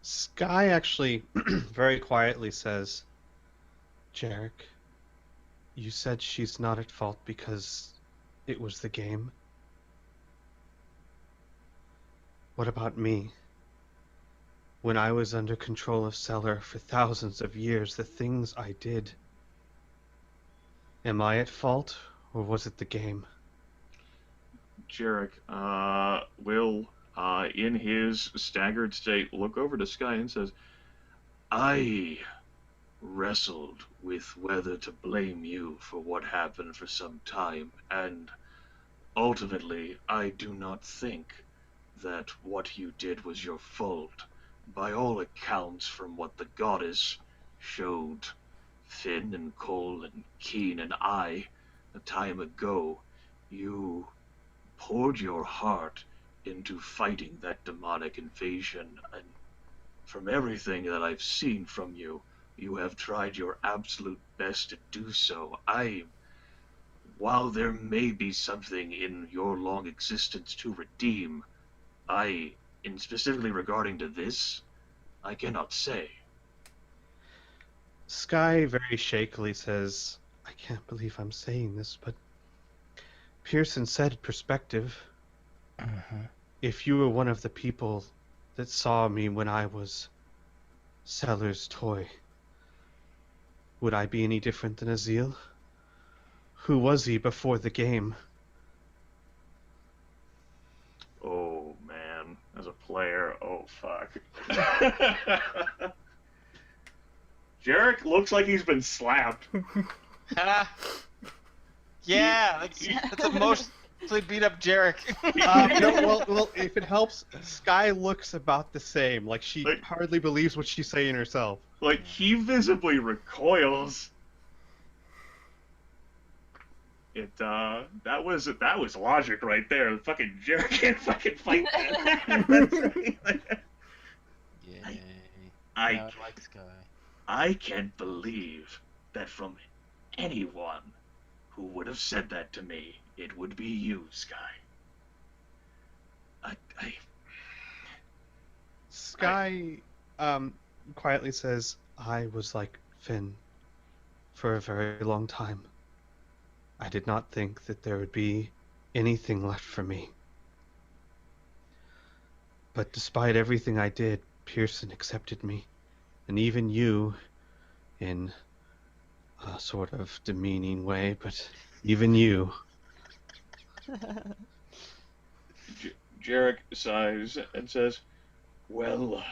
Speaker 6: Sky actually very quietly says, Jarek, you said she's not at fault because it was the game. What about me? When I was under control of Cellar for thousands of years, the things I did. Am I at fault, or was it the game?
Speaker 2: Jarek will, in his staggered state, look over to Sky and says, I wrestled with whether to blame you for what happened for some time, and ultimately, I do not think that what you did was your fault. By all accounts, from what the goddess showed Finn and Cole and Keen and I a time ago, you poured your heart into fighting that demonic invasion, and from everything that I've seen from you, you have tried your absolute best to do so. While there may be something in your long existence to redeem, in specifically regarding to this, I cannot say.
Speaker 6: Sky very shakily says, I can't believe I'm saying this, but Pearson said perspective. If you were one of the people that saw me when I was Seller's toy, would I be any different than Azil? Who was he before the game?
Speaker 2: Oh man, as a player, oh fuck. Jarek looks like he's been slapped.
Speaker 7: Yeah, that's emotionally beat up Jarek.
Speaker 6: Well, if it helps, Sky looks about the same. Like she
Speaker 2: Like-
Speaker 6: hardly believes what she's saying herself.
Speaker 2: Like, he visibly recoils. That was logic right there. Fucking Jarek can't fucking fight that.
Speaker 7: Yay.
Speaker 2: I
Speaker 7: like Sky.
Speaker 2: I can't believe that from anyone who would have said that to me, it would be you, Sky.
Speaker 6: Sky quietly says, I was like Finn for a very long time. I did not think that there would be anything left for me. But despite everything I did, Pearson accepted me. And even you, in a sort of demeaning way, but even you.
Speaker 2: Jarek sighs and says, well,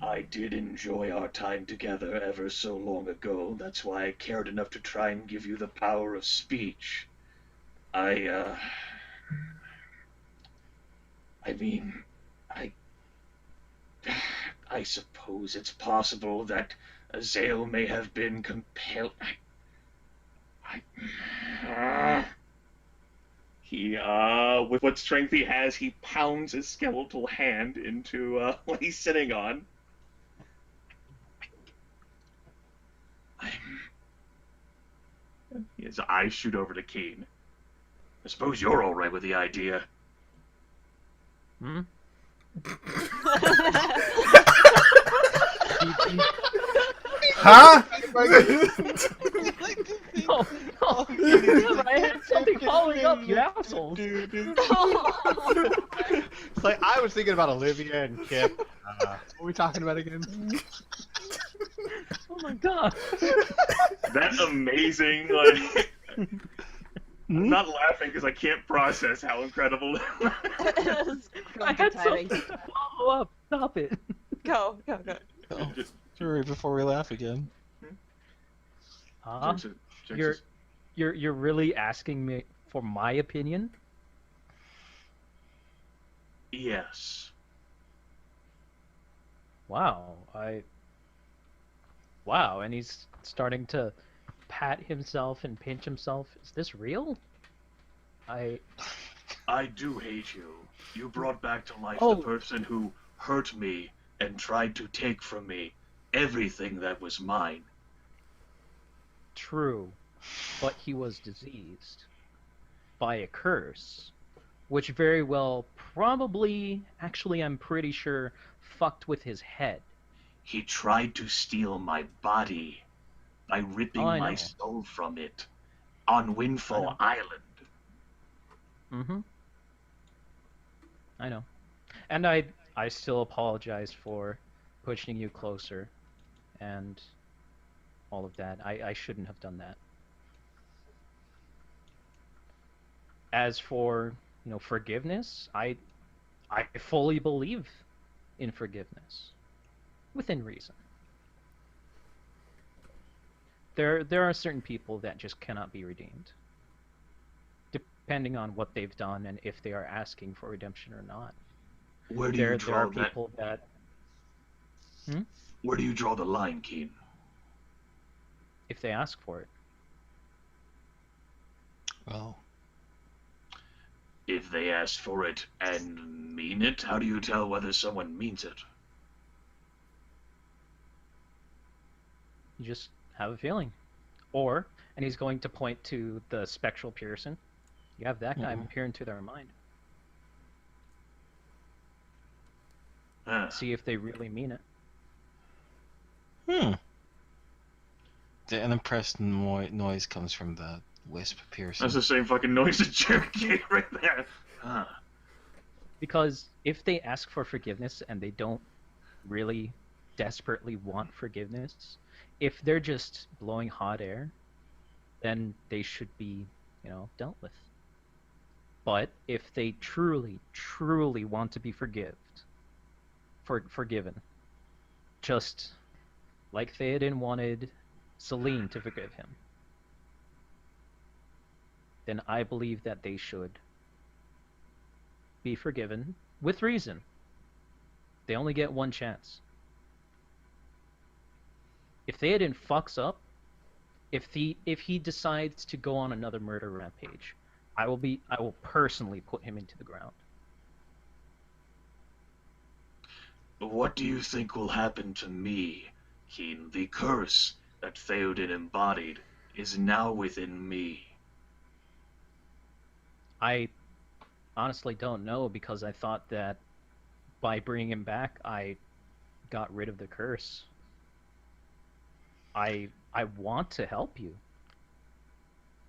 Speaker 2: I did enjoy our time together ever so long ago. That's why I cared enough to try and give you the power of speech. I suppose it's possible that Azale may have been compelled. He, with what strength he has, he pounds his skeletal hand into what he's sitting on. His eyes shoot over to Keen. I suppose you're all right with the idea.
Speaker 5: Hmm?
Speaker 1: Huh?
Speaker 5: No, no. Damn, I had something following up, you assholes.
Speaker 6: It's like, I was thinking about Olivia and Kip. What are we talking about again?
Speaker 5: Oh my god.
Speaker 2: That amazing, like... I'm not laughing because I can't process how incredible
Speaker 5: I had something to follow up. Stop it.
Speaker 3: Go.
Speaker 7: Hurry before we laugh again.
Speaker 5: Huh?
Speaker 2: Jackson
Speaker 5: You're-
Speaker 2: says,
Speaker 5: You're really asking me for my opinion?
Speaker 2: Yes.
Speaker 5: Wow, Wow, and he's starting to pat himself and pinch himself. Is this real?
Speaker 2: I do hate you. You brought back to life
Speaker 5: Oh.
Speaker 2: the person who hurt me and tried to take from me everything that was mine.
Speaker 5: True, but he was diseased by a curse, which very well probably, actually I'm pretty sure, fucked with his head.
Speaker 2: He tried to steal my body by ripping
Speaker 5: I
Speaker 2: my
Speaker 5: know.
Speaker 2: soul from it on Windfall Island.
Speaker 5: Mm-hmm. I know. And I still apologize for pushing you closer and all of that. I shouldn't have done that. As for, forgiveness, I fully believe in forgiveness. Within reason. There are certain people that just cannot be redeemed. Depending on what they've done and if they are asking for redemption or not.
Speaker 2: Where do you
Speaker 5: There
Speaker 2: draw
Speaker 5: are people that...
Speaker 2: Where do you draw the line, Keen?
Speaker 5: If they ask for it.
Speaker 7: Well,
Speaker 2: If they ask for it and mean it, how do you tell whether someone means it?
Speaker 5: You just have a feeling. Or, and he's going to point to the spectral Pearson. You have that guy appear into their mind. See if they really mean it.
Speaker 7: The unimpressed noise comes from the wisp Pearson.
Speaker 4: That's the same fucking noise that Jared gave right there.
Speaker 5: Because if they ask for forgiveness and they don't really desperately want forgiveness, if they're just blowing hot air, then they should be, dealt with. But if they truly, truly want to be forgiven, just like Theoden wanted Selene to forgive him, then I believe that they should be forgiven with reason. They only get one chance. If Theoden fucks up, if he decides to go on another murder rampage, I will personally put him into the ground.
Speaker 2: What do you think will happen to me, Keen? The curse that Theoden embodied is now within me.
Speaker 5: I honestly don't know, because I thought that by bringing him back, I got rid of the curse. I want to help you.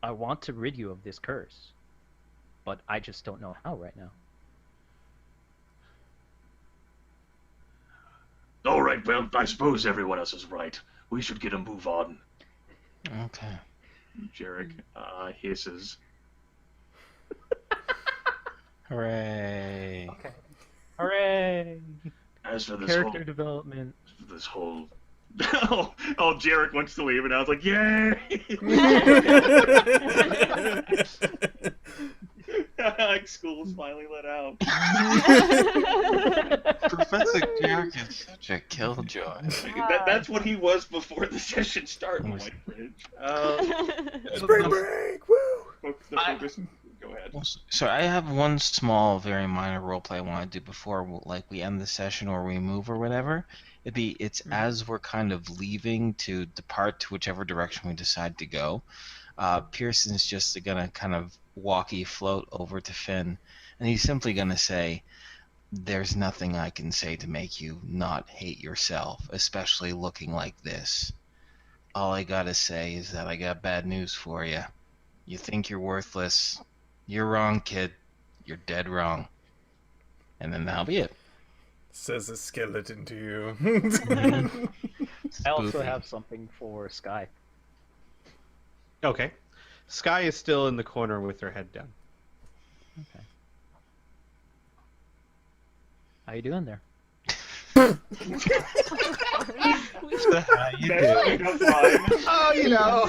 Speaker 5: I want to rid you of this curse. But I just don't know how right now.
Speaker 2: All right, well, I suppose everyone else is right. We should get a move on.
Speaker 7: Okay.
Speaker 4: Jarek hisses.
Speaker 7: Hooray.
Speaker 5: Okay. Hooray!
Speaker 2: As for this
Speaker 5: Character development.
Speaker 2: whole
Speaker 4: Oh, Jarek wants to leave, and I was like, yay! Like school's finally let out.
Speaker 7: Professor Jarek is such a killjoy.
Speaker 4: That's what he was before the session started, White Bridge.
Speaker 1: Spring break! Woo!
Speaker 4: The focus. Go ahead.
Speaker 7: So I have one small, very minor roleplay I want to do before, we end the session or we move or whatever. It's as we're kind of leaving to depart to whichever direction we decide to go. Pearson's just gonna kind of walkie float over to Finn, and he's simply gonna say, "There's nothing I can say to make you not hate yourself, especially looking like this. All I gotta say is that I got bad news for you. You think you're worthless. You're wrong, kid. You're dead wrong." And then that'll be it.
Speaker 1: Says a skeleton to you.
Speaker 5: I also
Speaker 7: Spoopy.
Speaker 5: have something for Sky.
Speaker 6: Okay. Sky is still in the corner with her head down.
Speaker 5: Okay. How you doing there?
Speaker 7: How you doing?
Speaker 6: Oh,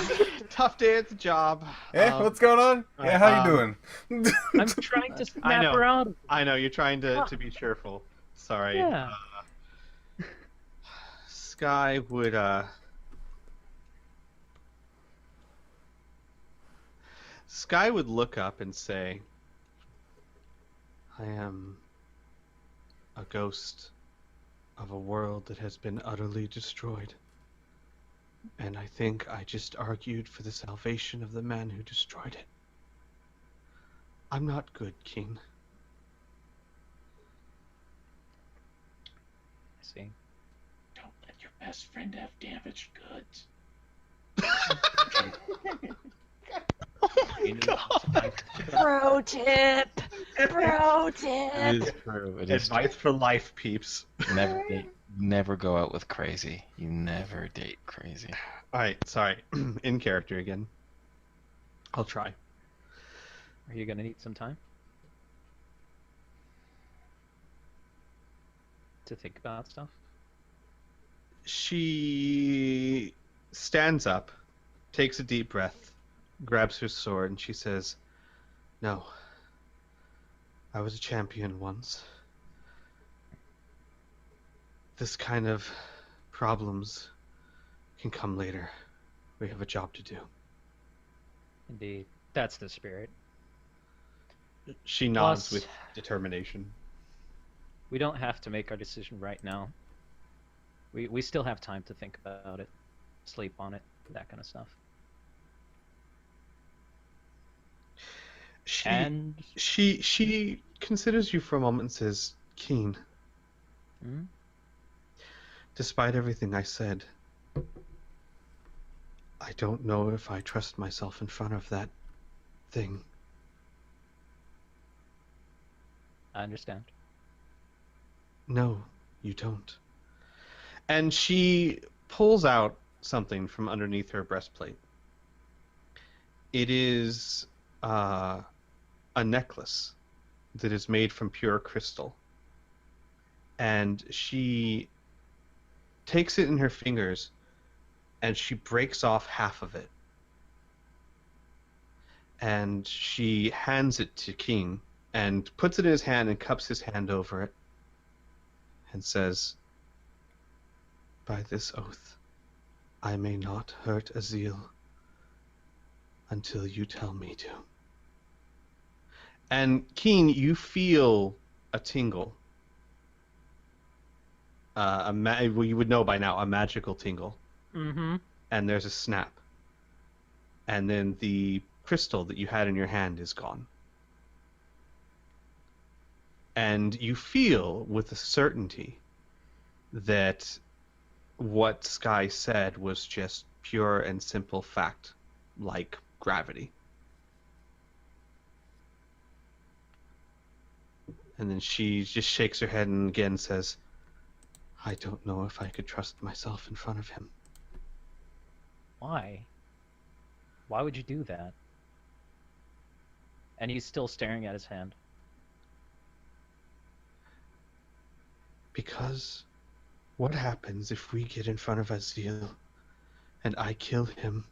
Speaker 6: tough day at the job.
Speaker 1: What's going on? Yeah, how you doing?
Speaker 5: I'm trying to snap her out.
Speaker 6: I know, you're trying to be cheerful. Sorry.
Speaker 5: Yeah.
Speaker 6: Sky would, Sky would look up and say, I am a ghost of a world that has been utterly destroyed. And I think I just argued for the salvation of the man who destroyed it. I'm not good, King.
Speaker 5: I see.
Speaker 2: Don't let your best friend have damaged goods.
Speaker 3: Pro tip. Pro tip.
Speaker 7: It is true. It is
Speaker 6: Advice for life, peeps.
Speaker 7: never go out with crazy. You never date crazy.
Speaker 6: Alright, sorry. In character again. I'll try.
Speaker 5: Are you gonna need some time to think about stuff?
Speaker 6: She stands up, takes a deep breath, grabs her sword, and she says, No. I was a champion once. This kind of problems can come later. We have a job to do.
Speaker 5: Indeed, that's the spirit.
Speaker 6: She nods
Speaker 5: Plus-
Speaker 6: with determination.
Speaker 5: We don't have to make our decision right now. We still have time to think about it, sleep on it, that kind of stuff.
Speaker 6: She considers you for a moment and says, Keen,
Speaker 5: Hmm?
Speaker 6: despite everything I said, I don't know if I trust myself in front of that thing.
Speaker 5: I understand.
Speaker 6: No, you don't. And she pulls out something from underneath her breastplate. It is a necklace that is made from pure crystal. And she takes it in her fingers and she breaks off half of it. And she hands it to King and puts it in his hand and cups his hand over it and says, By this oath, I may not hurt Azil until you tell me to. And Keen, you feel a tingle. Well, you would know by now, a magical tingle.
Speaker 5: Mm-hmm.
Speaker 6: And there's a snap. And then the crystal that you had in your hand is gone. And you feel with a certainty that what Sky said was just pure and simple fact, like gravity. And then she just shakes her head and again says, I don't know if I could trust myself in front of him.
Speaker 5: Why? Why would you do that? And he's still staring at his hand.
Speaker 6: Because what happens if we get in front of Azil and I kill him,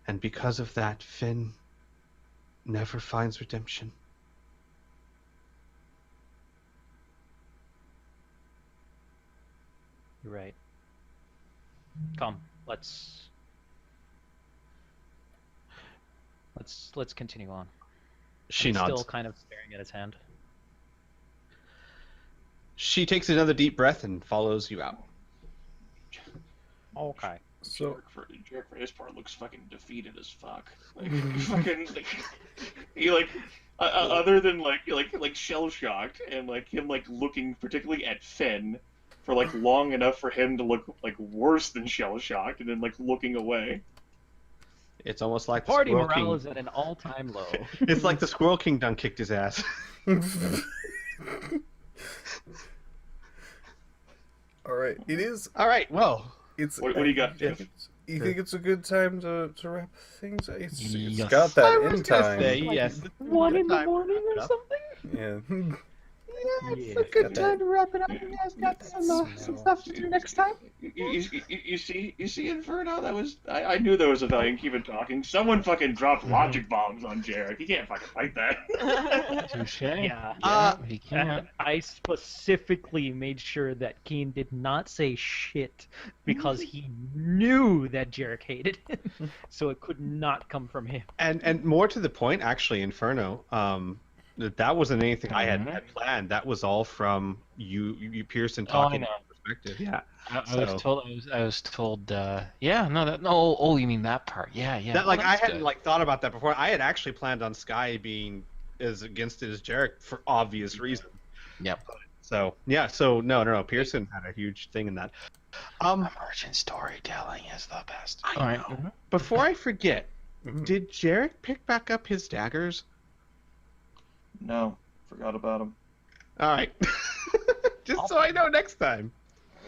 Speaker 6: and because of that, Finn never finds redemption?
Speaker 5: You're right. Come, let's continue on.
Speaker 6: She
Speaker 5: He's
Speaker 6: nods.
Speaker 5: still kind of staring at his hand.
Speaker 6: She takes another deep breath and follows you out.
Speaker 5: Okay.
Speaker 1: So
Speaker 2: Jerk for his part looks fucking defeated as fuck. Like fucking he like other than like shell shocked and like him like looking particularly at Finn for like long enough for him to look like worse than shell shocked and then like looking away.
Speaker 6: It's almost like the
Speaker 5: Party
Speaker 6: Squirrel
Speaker 5: morale
Speaker 6: King.
Speaker 5: is at an all-time low.
Speaker 6: It's like the Squirrel King done kicked his ass.
Speaker 1: all right, it is.
Speaker 6: All right, well,
Speaker 1: It's.
Speaker 2: What do you got,
Speaker 1: Yeah.
Speaker 2: Jeff?
Speaker 1: You think it's a good time to wrap things? It's
Speaker 7: Yes.
Speaker 1: got that
Speaker 6: I
Speaker 1: in
Speaker 6: was gonna
Speaker 1: say
Speaker 6: say yes.
Speaker 5: 1 in the
Speaker 6: Time.
Speaker 5: morning or
Speaker 6: Enough.
Speaker 5: something?
Speaker 1: Yeah.
Speaker 6: it's a good time to wrap it up. You guys got some stuff to do next time.
Speaker 2: You see, Inferno. That was I knew there was a value in keeping talking. Someone fucking dropped logic bombs on Jarek. He can't fucking fight that.
Speaker 7: Touche.
Speaker 5: Yeah.
Speaker 7: He can't.
Speaker 5: I specifically made sure that Keen did not say shit because he knew that Jarek hated him, so it could not come from him.
Speaker 6: And more to the point, actually, Inferno. That wasn't anything I had planned. That was all from you Pearson talking about perspective. Yeah.
Speaker 7: I was told. Yeah. No. No. Oh, you mean that part? Yeah. Yeah.
Speaker 6: That
Speaker 7: Well,
Speaker 6: I
Speaker 7: that's
Speaker 6: hadn't
Speaker 7: good.
Speaker 6: thought about that before. I had actually planned on Sky being as against it as Jarek for obvious reasons.
Speaker 7: Yep.
Speaker 6: So yeah. So no. Pearson had a huge thing in that.
Speaker 7: Emergent storytelling is the best. All right.
Speaker 6: Before I forget,
Speaker 1: Mhm.
Speaker 6: did Jarek pick back up his daggers?
Speaker 2: No, forgot about him.
Speaker 6: All right. Just so I know next time.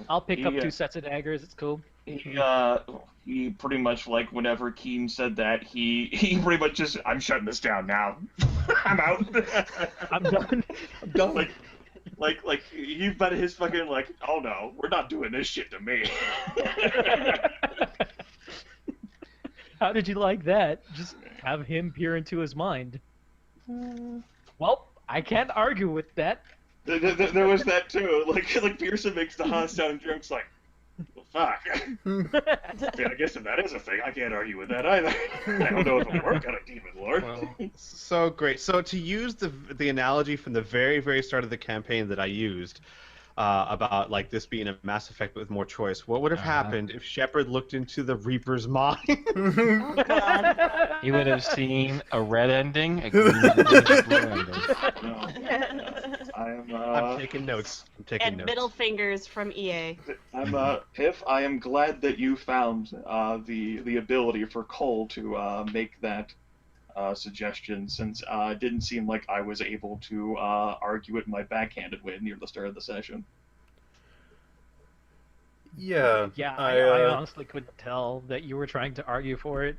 Speaker 5: I'll pick up
Speaker 2: Yeah.
Speaker 5: 2 sets of daggers. It's cool.
Speaker 2: He pretty much like whenever Keen said that he pretty much just I'm shutting this down now. I'm out.
Speaker 5: I'm done.
Speaker 6: I'm done.
Speaker 2: Like he bet his fucking like oh no we're not doing this shit to me.
Speaker 5: How did you like that? Just have him peer into his mind. Well, I can't argue with that.
Speaker 2: There was that too. Like Pearson makes the Hans sound jokes like, well, fuck. Yeah, I guess if that is a thing, I can't argue with that either. I don't know if it'll work on a demon lord.
Speaker 6: So great. So to use the analogy from the very, very start of the campaign that I used about like this being a Mass Effect with more choice, what would have happened if Shepard looked into the Reaper's mind?
Speaker 3: Oh god.
Speaker 7: You would have seen a red ending, a green ending, a blue ending.
Speaker 2: No.
Speaker 6: I'm
Speaker 2: I'm
Speaker 6: taking notes. I'm taking
Speaker 3: And
Speaker 6: notes.
Speaker 3: middle fingers from EA.
Speaker 2: Piff. I am glad that you found the ability for Cole to make that suggestion, since it didn't seem like I was able to argue it in my backhanded way near the start of the session.
Speaker 1: Yeah.
Speaker 5: Yeah,
Speaker 1: I
Speaker 5: I honestly couldn't tell that you were trying to argue for it.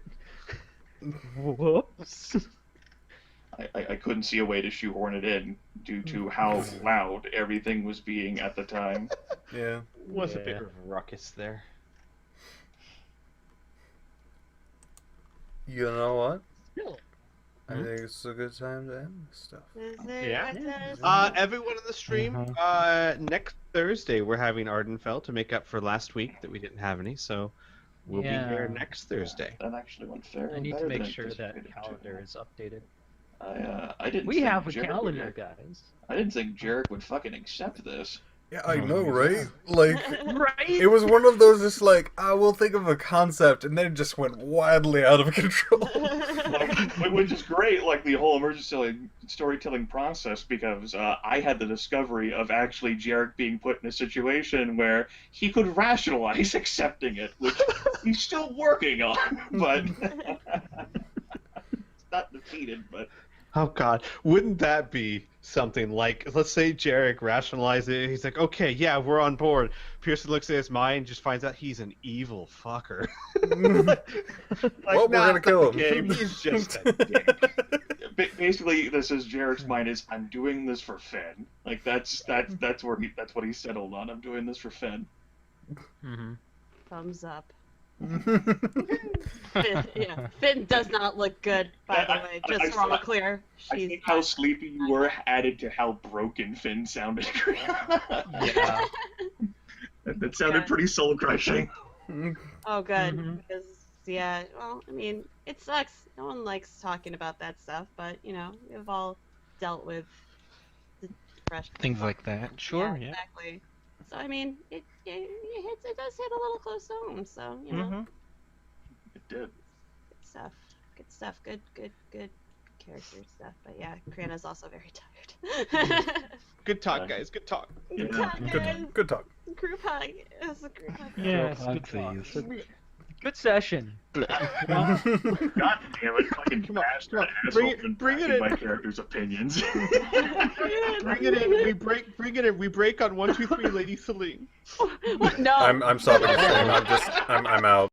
Speaker 5: Whoops.
Speaker 2: I couldn't see a way to shoehorn it in due to how loud everything was being at the time.
Speaker 1: yeah.
Speaker 6: Was a
Speaker 5: Yeah.
Speaker 6: bit of a ruckus there.
Speaker 1: You know what?
Speaker 5: Still.
Speaker 1: I think it's a good time to end this stuff.
Speaker 3: Is it?
Speaker 6: Yeah.
Speaker 3: Is it?
Speaker 6: Everyone in the stream, next Thursday we're having Ardenfell to make up for last week that we didn't have any, so we'll be here
Speaker 5: Yeah.
Speaker 6: next Thursday.
Speaker 2: That actually went fairly
Speaker 5: I need
Speaker 2: better
Speaker 5: to make
Speaker 2: than
Speaker 5: sure that
Speaker 2: anticipated,
Speaker 5: calendar
Speaker 2: too.
Speaker 5: is updated.
Speaker 2: I didn't.
Speaker 5: We
Speaker 2: think
Speaker 5: have a
Speaker 2: Jarek
Speaker 5: calendar,
Speaker 2: would-
Speaker 5: guys.
Speaker 2: I didn't think Jarek would fucking accept this.
Speaker 1: Yeah, I know, right? Like,
Speaker 5: Right?
Speaker 1: it was one of those just like, I will think of a concept, and then it just went wildly out of control.
Speaker 2: Which is great, like the whole emergency storytelling process, because I had the discovery of actually Jarek being put in a situation where he could rationalize accepting it, which he's still working on, but it's not defeated, but
Speaker 6: Oh god, wouldn't that be something like, let's say Jarek rationalizes it, he's like, okay, yeah, we're on board. Pearson looks at his mind, just finds out he's an evil fucker.
Speaker 1: Well, we're gonna kill him.
Speaker 6: Game. He's just a dick.
Speaker 2: basically this is Jarek's mind is I'm doing this for Finn. Like that's what he settled on. I'm doing this for Finn.
Speaker 5: Mm-hmm.
Speaker 3: Thumbs up. Finn does not look good, by the way, just so we're all clear.
Speaker 2: I think how sleepy you were added to how broken Finn sounded.
Speaker 5: Yeah.
Speaker 2: That sounded pretty soul crushing.
Speaker 3: Oh, good.
Speaker 5: Mhm.
Speaker 3: Because, yeah, well, I mean, it sucks. No one likes talking about that stuff, but, you know, we've all dealt with the depression.
Speaker 7: Things like that. Sure, yeah.
Speaker 3: Exactly. So, I mean, it does hit a little close to home, so, you know,
Speaker 2: It did.
Speaker 3: good stuff. Good stuff. Good character stuff. But, yeah, Krana's also very tired.
Speaker 6: Good talk, guys. Good talk.
Speaker 3: Good talk, guys.
Speaker 1: Good talk.
Speaker 3: Group hug. It was a group hug.
Speaker 5: Yes,
Speaker 7: Hug,
Speaker 5: good talk.
Speaker 7: please.
Speaker 5: Good session.
Speaker 2: God damn it! Fucking
Speaker 6: Come on,
Speaker 2: bastard
Speaker 6: come on.
Speaker 2: asshole
Speaker 6: Bring it
Speaker 2: been
Speaker 6: in.
Speaker 2: my character's opinions.
Speaker 6: Bring it in. Bring it in. We break on 1, 2, 3, Lady Celine.
Speaker 3: No.
Speaker 1: I'm stopping the stream. I'm out.